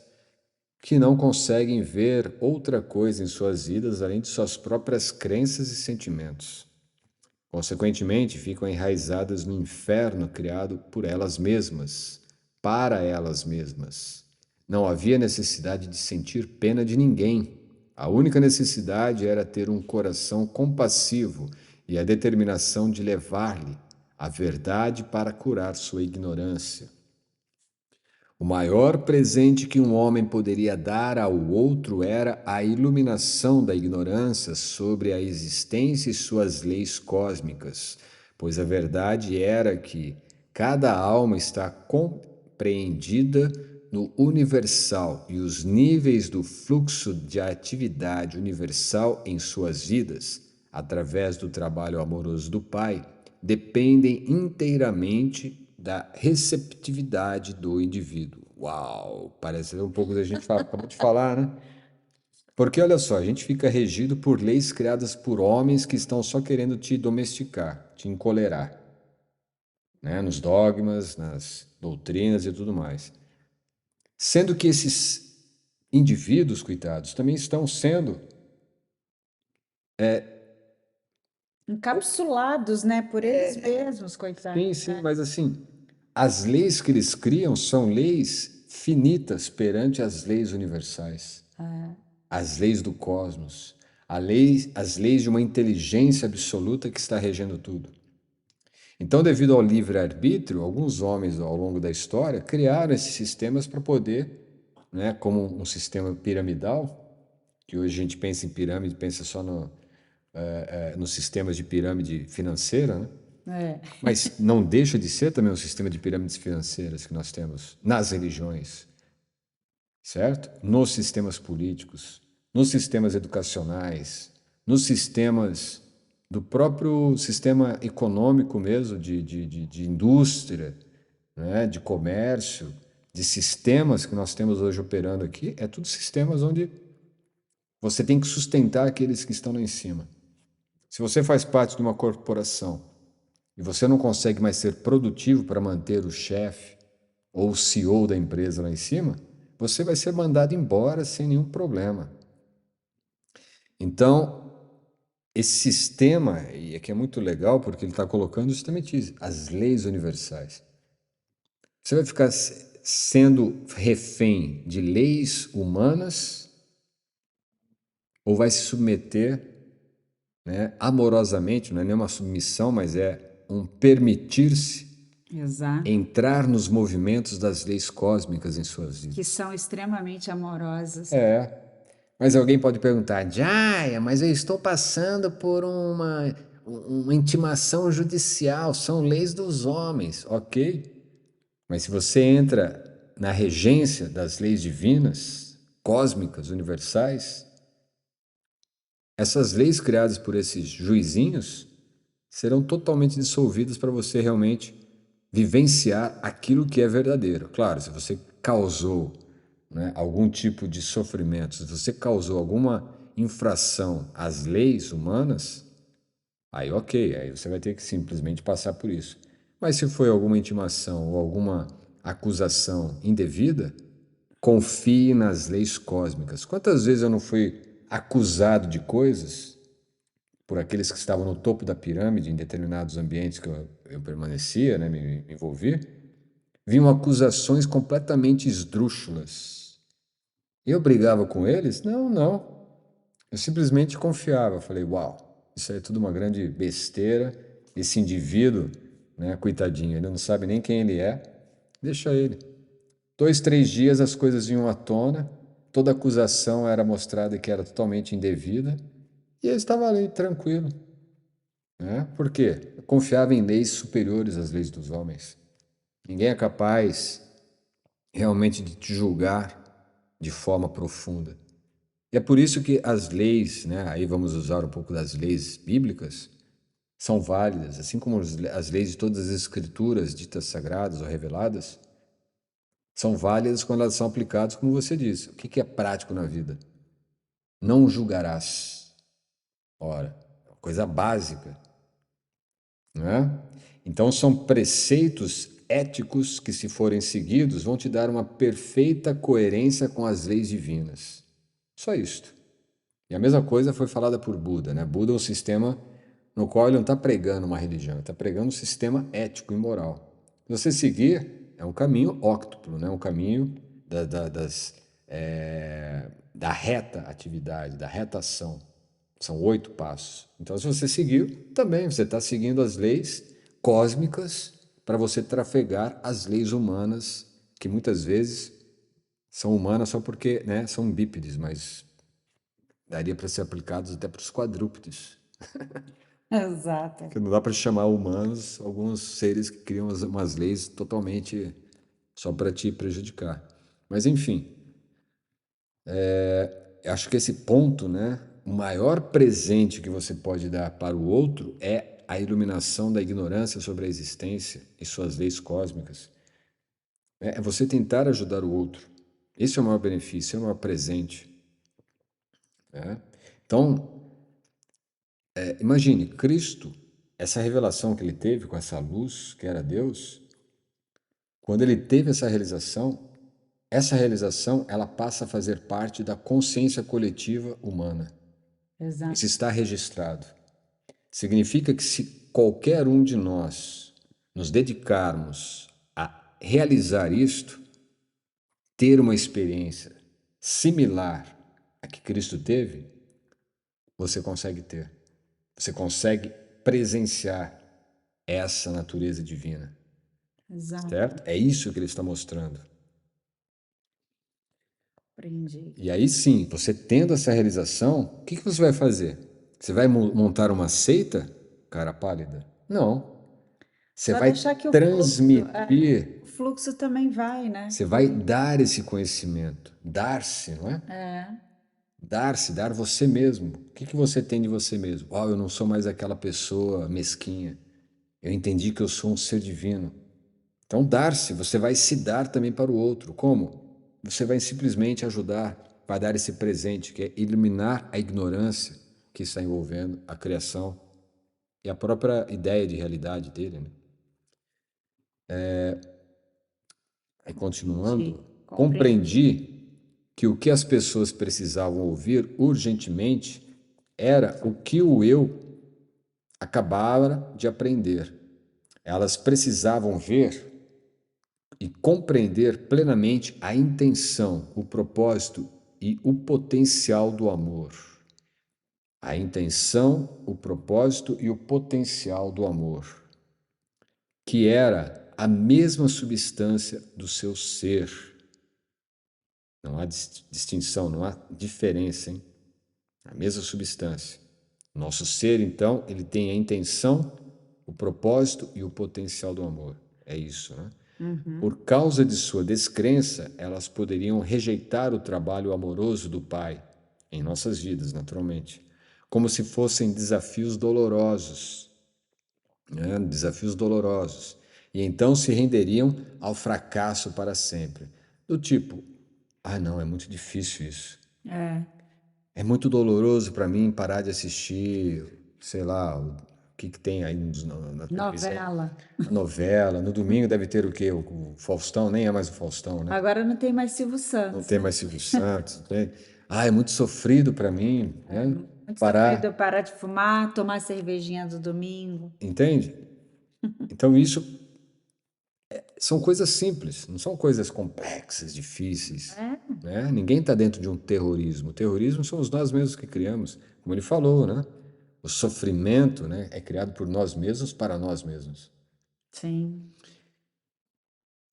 que não conseguem ver outra coisa em suas vidas além de suas próprias crenças e sentimentos. Consequentemente, ficam enraizadas no inferno criado por elas mesmas, para elas mesmas. Não havia necessidade de sentir pena de ninguém. A única necessidade era ter um coração compassivo e a determinação de levar-lhe a verdade para curar sua ignorância. O maior presente que um homem poderia dar ao outro era a iluminação da ignorância sobre a existência e suas leis cósmicas, pois a verdade era que cada alma está compreendida no universal e os níveis do fluxo de atividade universal em suas vidas, através do trabalho amoroso do Pai, dependem inteiramente da receptividade do indivíduo. Uau, parece um pouco da gente acabou de falar, né? Porque olha só, a gente fica regido por leis criadas por homens que estão só querendo te domesticar, te encolerar, né? Nos dogmas, nas doutrinas e tudo mais. Sendo que esses indivíduos, coitados, também estão sendo Encapsulados, né, por eles mesmos, sim, coitados. sim, mas assim, as leis que eles criam são leis finitas perante as leis universais, as leis do cosmos, as leis de uma inteligência absoluta que está regendo tudo. Então, devido ao livre-arbítrio, alguns homens ao longo da história criaram esses sistemas para poder, né, como um sistema piramidal, que hoje a gente pensa em pirâmide, pensa só nos sistemas de pirâmide financeira, né? É. Mas não deixa de ser também um sistema de pirâmides financeiras que nós temos nas religiões, certo? Nos sistemas políticos, nos sistemas educacionais, nos sistemas do próprio sistema econômico mesmo, de indústria, né? De comércio, de sistemas que nós temos hoje operando aqui, é tudo sistemas onde você tem que sustentar aqueles que estão lá em cima. Se você faz parte de uma corporação e você não consegue mais ser produtivo para manter o chefe ou o CEO da empresa lá em cima, você vai ser mandado embora sem nenhum problema. Então, esse sistema, e aqui é muito legal porque ele está colocando justamente isso, as leis universais. Você vai ficar sendo refém de leis humanas ou vai se submeter, né, amorosamente, não é nem uma submissão, mas é um permitir-se Exato. entrar nos movimentos das leis cósmicas em suas Que vidas. são extremamente amorosas. Mas alguém pode perguntar, Jaya, mas eu estou passando por uma intimação judicial, são leis dos homens, ok? Mas se você entra na regência das leis divinas, cósmicas, universais, essas leis criadas por esses juizinhos serão totalmente dissolvidas para você realmente vivenciar aquilo que é verdadeiro. Claro, se você causou, né, algum tipo de sofrimento, se você causou alguma infração às leis humanas, aí ok, aí você vai ter que simplesmente passar por isso. Mas se foi alguma intimação ou alguma acusação indevida, confie nas leis cósmicas. Quantas vezes eu não fui acusado de coisas por aqueles que estavam no topo da pirâmide, em determinados ambientes que eu permanecia, né, me envolvi, vinham acusações completamente esdrúxulas. Eu brigava com eles? Não, não. Eu simplesmente confiava. Falei, uau, isso aí é tudo uma grande besteira. Esse indivíduo, né, coitadinho, ele não sabe nem quem ele é. Deixa ele. 2, 3 dias as coisas vinham à tona, toda acusação era mostrada que era totalmente indevida, e ele estava ali tranquilo. Né? Por quê? Eu confiava em leis superiores às leis dos homens. Ninguém é capaz realmente de te julgar de forma profunda. E é por isso que as leis, né, aí vamos usar um pouco das leis bíblicas, são válidas, assim como as leis de todas as escrituras ditas sagradas ou reveladas, são válidas quando elas são aplicadas, como você disse. O que é prático na vida? Não julgarás. Ora, coisa básica, não é? Então são preceitos éticos que, se forem seguidos, vão te dar uma perfeita coerência com as leis divinas. Só isto. E a mesma coisa foi falada por Buda, né? Buda é um sistema no qual ele não está pregando uma religião, ele está pregando um sistema ético e moral. Se você seguir, é um caminho óctuplo, né? Um caminho da reta atividade, da reta ação. São 8 passos. Então, se você seguir, também você está seguindo as leis cósmicas para você trafegar as leis humanas, que muitas vezes são humanas só porque, né, são bípedes, mas daria para ser aplicados até para os quadrúpedes. Exato. Porque não dá para chamar humanos alguns seres que criam umas leis totalmente só para te prejudicar. Mas, enfim, acho que esse ponto, né? O maior presente que você pode dar para o outro é a iluminação da ignorância sobre a existência e suas leis cósmicas. É você tentar ajudar o outro. Esse é o maior benefício, é o maior presente. Né? Então, imagine, Cristo, essa revelação que ele teve com essa luz, que era Deus, quando ele teve essa realização, ela passa a fazer parte da consciência coletiva humana. Exato. Isso está registrado. Significa que, se qualquer um de nós nos dedicarmos a realizar isto, ter uma experiência similar à que Cristo teve, você consegue ter. Você consegue presenciar essa natureza divina, Exato. certo? É isso que ele está mostrando. Aprendi. E aí sim, você tendo essa realização, o que você vai fazer? Você vai montar uma seita, cara pálida? Não. Você Só vai deixar que transmitir, o fluxo também vai, né? você vai dar esse conhecimento, dar-se, não é? É, Dar-se, dar você mesmo. O que você tem de você mesmo? Oh, eu não sou mais aquela pessoa mesquinha. Eu entendi que eu sou um ser divino. Então, dar-se, você vai se dar também para o outro. Como? Você vai simplesmente ajudar, vai dar esse presente, que é iluminar a ignorância que está envolvendo a criação e a própria ideia de realidade dele, né? Aí, entendi. continuando, Compreendi. compreendi que o que as pessoas precisavam ouvir urgentemente era o que o eu acabara de aprender. Elas precisavam ver e compreender plenamente a intenção, o propósito e o potencial do amor. A intenção, o propósito e o potencial do amor, que era a mesma substância do seu ser. Não há distinção, não há diferença, hein? A mesma substância. Nosso ser, então, ele tem a intenção, o propósito e o potencial do amor. É isso, né? Por causa de sua descrença, elas poderiam rejeitar o trabalho amoroso do Pai, em nossas vidas, naturalmente, como se fossem desafios dolorosos, né? Desafios dolorosos. E então se renderiam ao fracasso para sempre. Do tipo, ah, não, é muito difícil isso. É. É muito doloroso para mim parar de assistir, sei lá, o que tem aí na televisão. Novela. A novela. No domingo deve ter o quê? O Faustão, nem é mais o Faustão, né? Agora não tem mais Silvio Não Santos, tem né? mais Silvio Santos, não tem. Ah, é muito sofrido para mim, É né? muito sofrido eu Parar, parar de fumar, tomar cervejinha do domingo. entende? Então isso são coisas simples, não são coisas complexas, difíceis, É, né? Ninguém está dentro de um terrorismo. O terrorismo somos nós mesmos que criamos, como ele falou, né? O sofrimento, né, é criado por nós mesmos para nós mesmos. sim.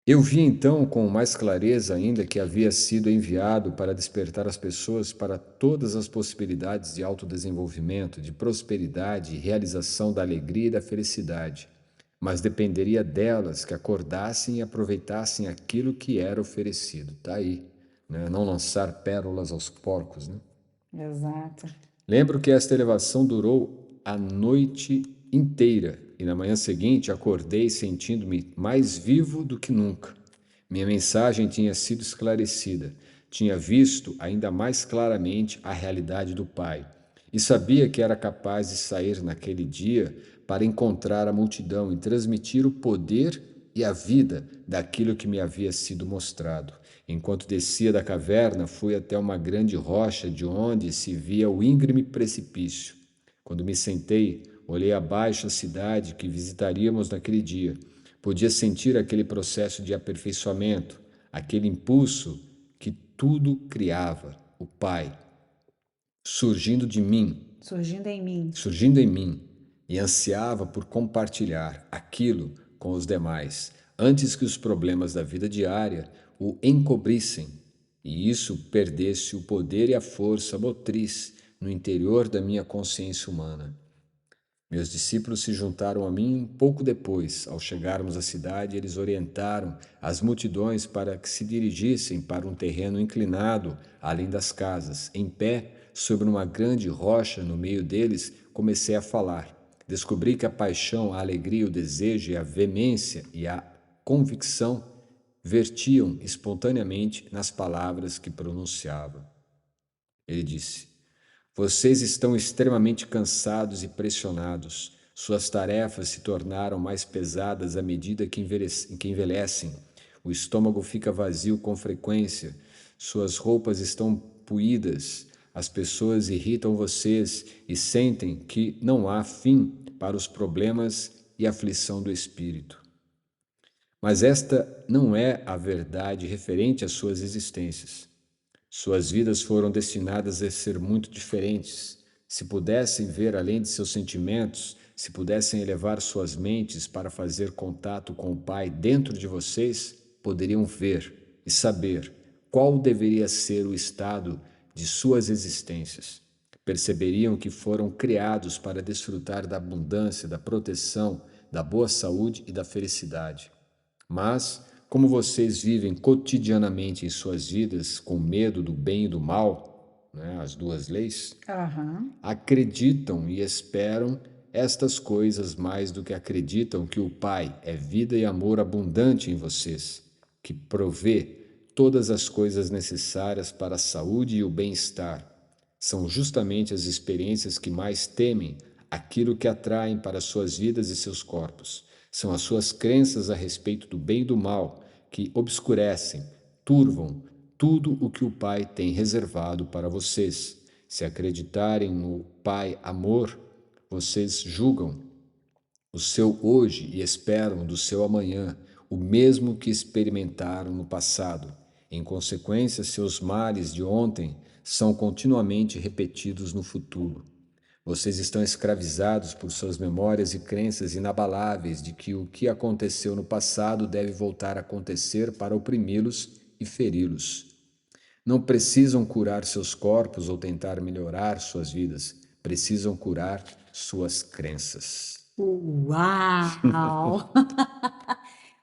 Eu vi então com mais clareza ainda que havia sido enviado para despertar as pessoas para todas as possibilidades de autodesenvolvimento, de prosperidade e realização da alegria e da felicidade, mas dependeria delas que acordassem e aproveitassem aquilo que era oferecido. Tá aí, né? Não lançar pérolas aos porcos, né? Exato. Lembro que esta elevação durou a noite inteira e na manhã seguinte acordei sentindo-me mais vivo do que nunca. Minha mensagem tinha sido esclarecida, tinha visto ainda mais claramente a realidade do Pai e sabia que era capaz de sair naquele dia para encontrar a multidão e transmitir o poder e a vida daquilo que me havia sido mostrado. Enquanto descia da caverna, fui até uma grande rocha de onde se via o íngreme precipício. Quando me sentei, olhei abaixo a cidade que visitaríamos naquele dia. Podia sentir aquele processo de aperfeiçoamento, aquele impulso que tudo criava, o Pai, surgindo de mim, surgindo em mim. surgindo em mim, e ansiava por compartilhar aquilo com os demais, antes que os problemas da vida diária o encobrissem e isso perdesse o poder e a força motriz no interior da minha consciência humana. Meus discípulos se juntaram a mim pouco depois. Ao chegarmos à cidade, eles orientaram as multidões para que se dirigissem para um terreno inclinado além das casas. Em pé, sobre uma grande rocha no meio deles, comecei a falar. Descobri que a paixão, a alegria, o desejo e a veemência e a convicção vertiam espontaneamente nas palavras que pronunciava. Ele disse: vocês estão extremamente cansados e pressionados. Suas tarefas se tornaram mais pesadas à medida que envelhecem. O estômago fica vazio com frequência. Suas roupas estão puídas. As pessoas irritam vocês e sentem que não há fim para os problemas e aflição do espírito. Mas esta não é a verdade referente às suas existências. Suas vidas foram destinadas a ser muito diferentes. Se pudessem ver além de seus sentimentos, se pudessem elevar suas mentes para fazer contato com o Pai dentro de vocês, poderiam ver e saber qual deveria ser o estado de suas existências. Perceberiam que foram criados para desfrutar da abundância, da proteção, da boa saúde e da felicidade. Mas, como vocês vivem cotidianamente em suas vidas com medo do bem e do mal, né, as duas leis, acreditam e esperam estas coisas mais do que acreditam que o Pai é vida e amor abundante em vocês, que provê todas as coisas necessárias para a saúde e o bem-estar. São justamente as experiências que mais temem aquilo que atraem para suas vidas e seus corpos. São as suas crenças a respeito do bem e do mal que obscurecem, turvam tudo o que o Pai tem reservado para vocês. Se acreditarem no Pai amor, vocês julgam o seu hoje e esperam do seu amanhã o mesmo que experimentaram no passado. Em consequência, seus males de ontem são continuamente repetidos no futuro. Vocês estão escravizados por suas memórias e crenças inabaláveis de que o que aconteceu no passado deve voltar a acontecer para oprimi-los e feri-los. Não precisam curar seus corpos ou tentar melhorar suas vidas. Precisam curar suas crenças. Uau!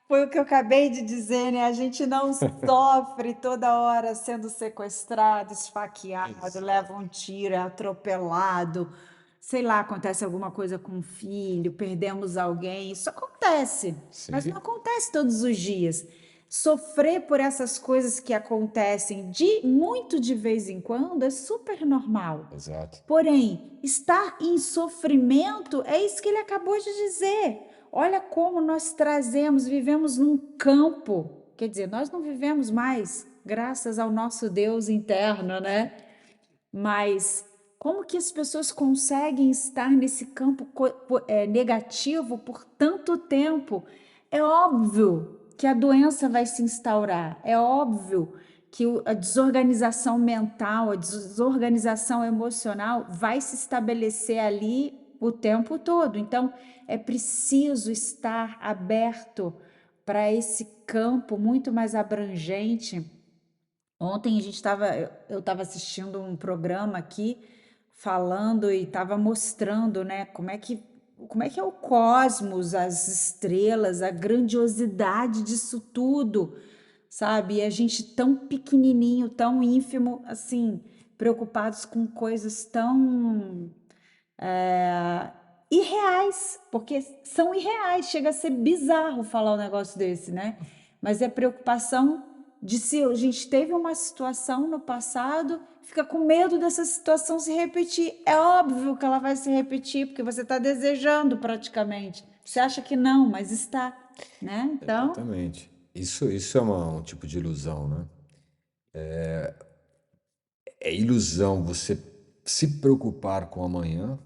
Foi o que eu acabei de dizer, né? A gente não sofre toda hora sendo sequestrado, esfaqueado, leva um tiro, é atropelado, sei lá, acontece alguma coisa com um filho, perdemos alguém. Isso acontece, mas não acontece todos os dias. Sofrer por essas coisas que acontecem muito de vez em quando é super normal. Exato. Porém, estar em sofrimento é isso que ele acabou de dizer. Olha como nós vivemos num campo. Quer dizer, nós não vivemos mais, graças ao nosso Deus interno, né? Mas como que as pessoas conseguem estar nesse campo negativo por tanto tempo? É óbvio que a doença vai se instaurar, é óbvio que a desorganização mental, a desorganização emocional vai se estabelecer ali o tempo todo. Então, é preciso estar aberto para esse campo muito mais abrangente. Ontem eu estava assistindo um programa aqui falando e estava mostrando, né, como é que é o cosmos, as estrelas, a grandiosidade disso tudo, sabe? E a gente tão pequenininho, tão ínfimo, assim, preocupados com coisas tão irreais, porque são irreais. Chega a ser bizarro falar um negócio desse, né? Mas é preocupação de se a gente teve uma situação no passado, fica com medo dessa situação se repetir. É óbvio que ela vai se repetir, porque você está desejando praticamente. Você acha que não, mas está, né? Então, Exatamente. Isso é um tipo de ilusão, né? É ilusão você se preocupar com amanhã.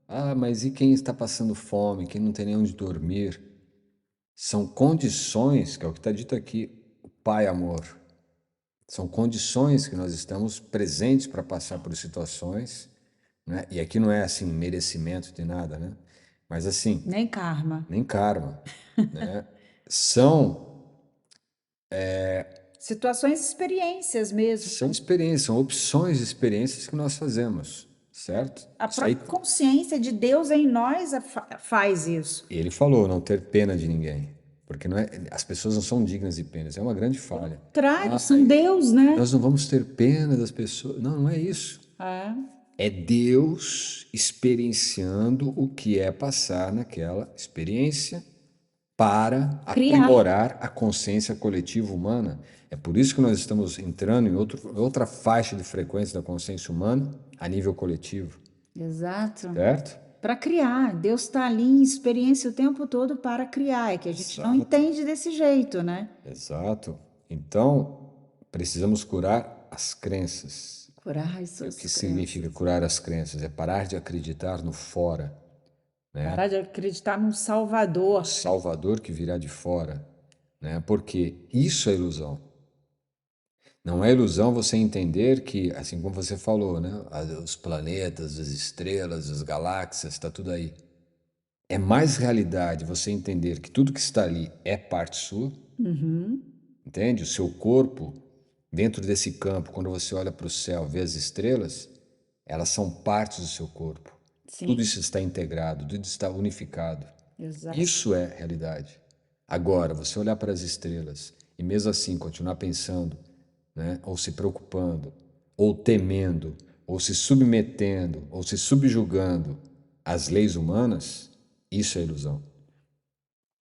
Ah, mas e quem está passando fome, quem não tem nem onde dormir? São condições, que é o que está dito aqui, o Pai amor. São condições que nós estamos presentes para passar por situações, né? E aqui não é assim merecimento de nada, né? Mas assim, nem karma. nem karma, né? São Situações, experiências mesmo. são experiências, são opções de experiências que nós fazemos, certo? A Isso aí, própria consciência de Deus em nós faz isso. ele falou, não ter pena de ninguém, porque não é, as pessoas não são dignas de penas, é uma grande falha. Contrário, são Deus, né? Nós não vamos ter pena das pessoas. Não, não é isso. É. É Deus experienciando o que é passar naquela experiência para Criar. aprimorar a consciência coletiva humana. É por isso que nós estamos entrando em outra faixa de frequência da consciência humana a nível coletivo, Exato. certo? Para criar. Deus está ali em experiência o tempo todo para criar. É que a gente não Exato, entende desse jeito, né? exato. Então, precisamos curar as crenças. Curar as E o que suas significa crenças. curar as crenças? É parar de acreditar no fora, né? Parar de acreditar num Salvador. Salvador que virá de fora, né? Porque isso é ilusão. Não é ilusão você entender que, assim como você falou, né? Os planetas, as estrelas, as galáxias, está tudo aí. É mais realidade você entender que tudo que está ali é parte sua, Uhum. entende? O seu corpo, dentro desse campo, quando você olha para o céu, vê as estrelas, elas são partes do seu corpo. Tudo Sim, isso está integrado, tudo está unificado. exato. Isso é realidade. Agora, você olhar para as estrelas e mesmo assim continuar pensando, né, ou se preocupando, ou temendo, ou se submetendo, ou se subjugando às leis humanas, isso é ilusão.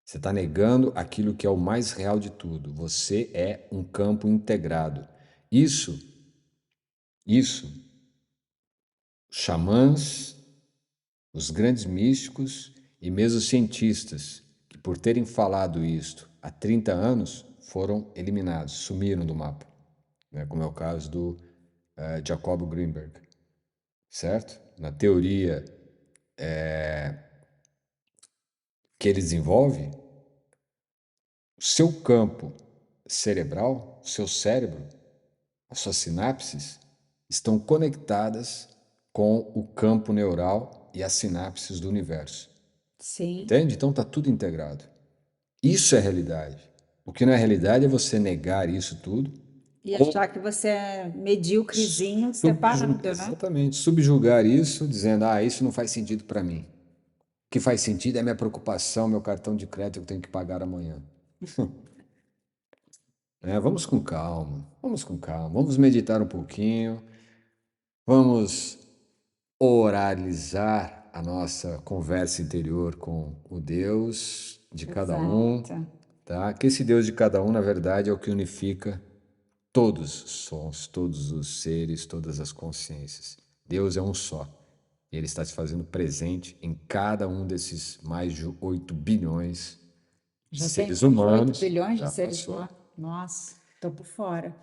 Você está negando aquilo que é o mais real de tudo. Você é um campo integrado. Isso, xamãs, os grandes místicos e mesmo cientistas, que por terem falado isto há 30 anos, foram eliminados, sumiram do mapa, né? Como é o caso do Jacob Greenberg, certo? Na teoria que ele desenvolve, o seu campo cerebral, o seu cérebro, as suas sinapses estão conectadas com o campo neural e as sinapses do universo. Sim. Entende? Então está tudo integrado. Isso é realidade. O que não é realidade é você negar isso tudo E ou achar que você é medíocrezinho, subjugar, separado, né? exatamente, subjugar isso, dizendo, ah, isso não faz sentido para mim. O que faz sentido é minha preocupação, meu cartão de crédito que eu tenho que pagar amanhã. Vamos com calma, vamos com calma, vamos meditar um pouquinho, vamos oralizar a nossa conversa interior com o Deus de cada um, Exato. tá? Que esse Deus de cada um, na verdade, é o que unifica todos os sons, todos os seres, todas as consciências. Deus é um só. E ele está se fazendo presente em cada um desses mais de 8 bilhões de Já tem seres mais de 8 humanos. bilhões de Já seres passou. humanos. Nossa, tô por fora.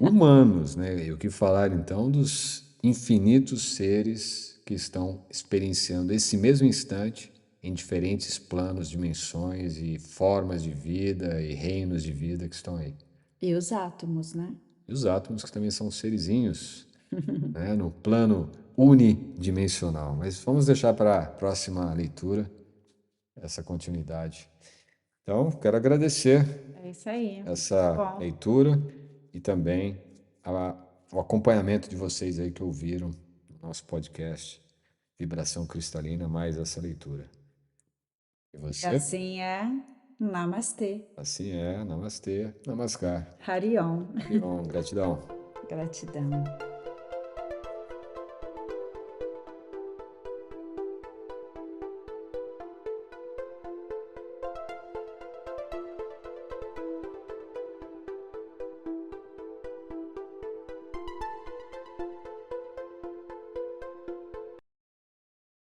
Humanos, né? E o que falar então dos infinitos seres que estão experienciando esse mesmo instante em diferentes planos, dimensões e formas de vida e reinos de vida que estão aí. E os átomos, né? E os átomos que também são serizinhos, né? No plano unidimensional. Mas vamos deixar para a próxima leitura essa continuidade. Então, quero agradecer É isso aí. Muito essa bom. leitura e também o acompanhamento de vocês aí que ouviram o nosso podcast Vibração Cristalina, mais essa leitura. E E você? assim é. Namastê. Assim é, namastê, namaskar. Harion. Hariom, gratidão. Gratidão.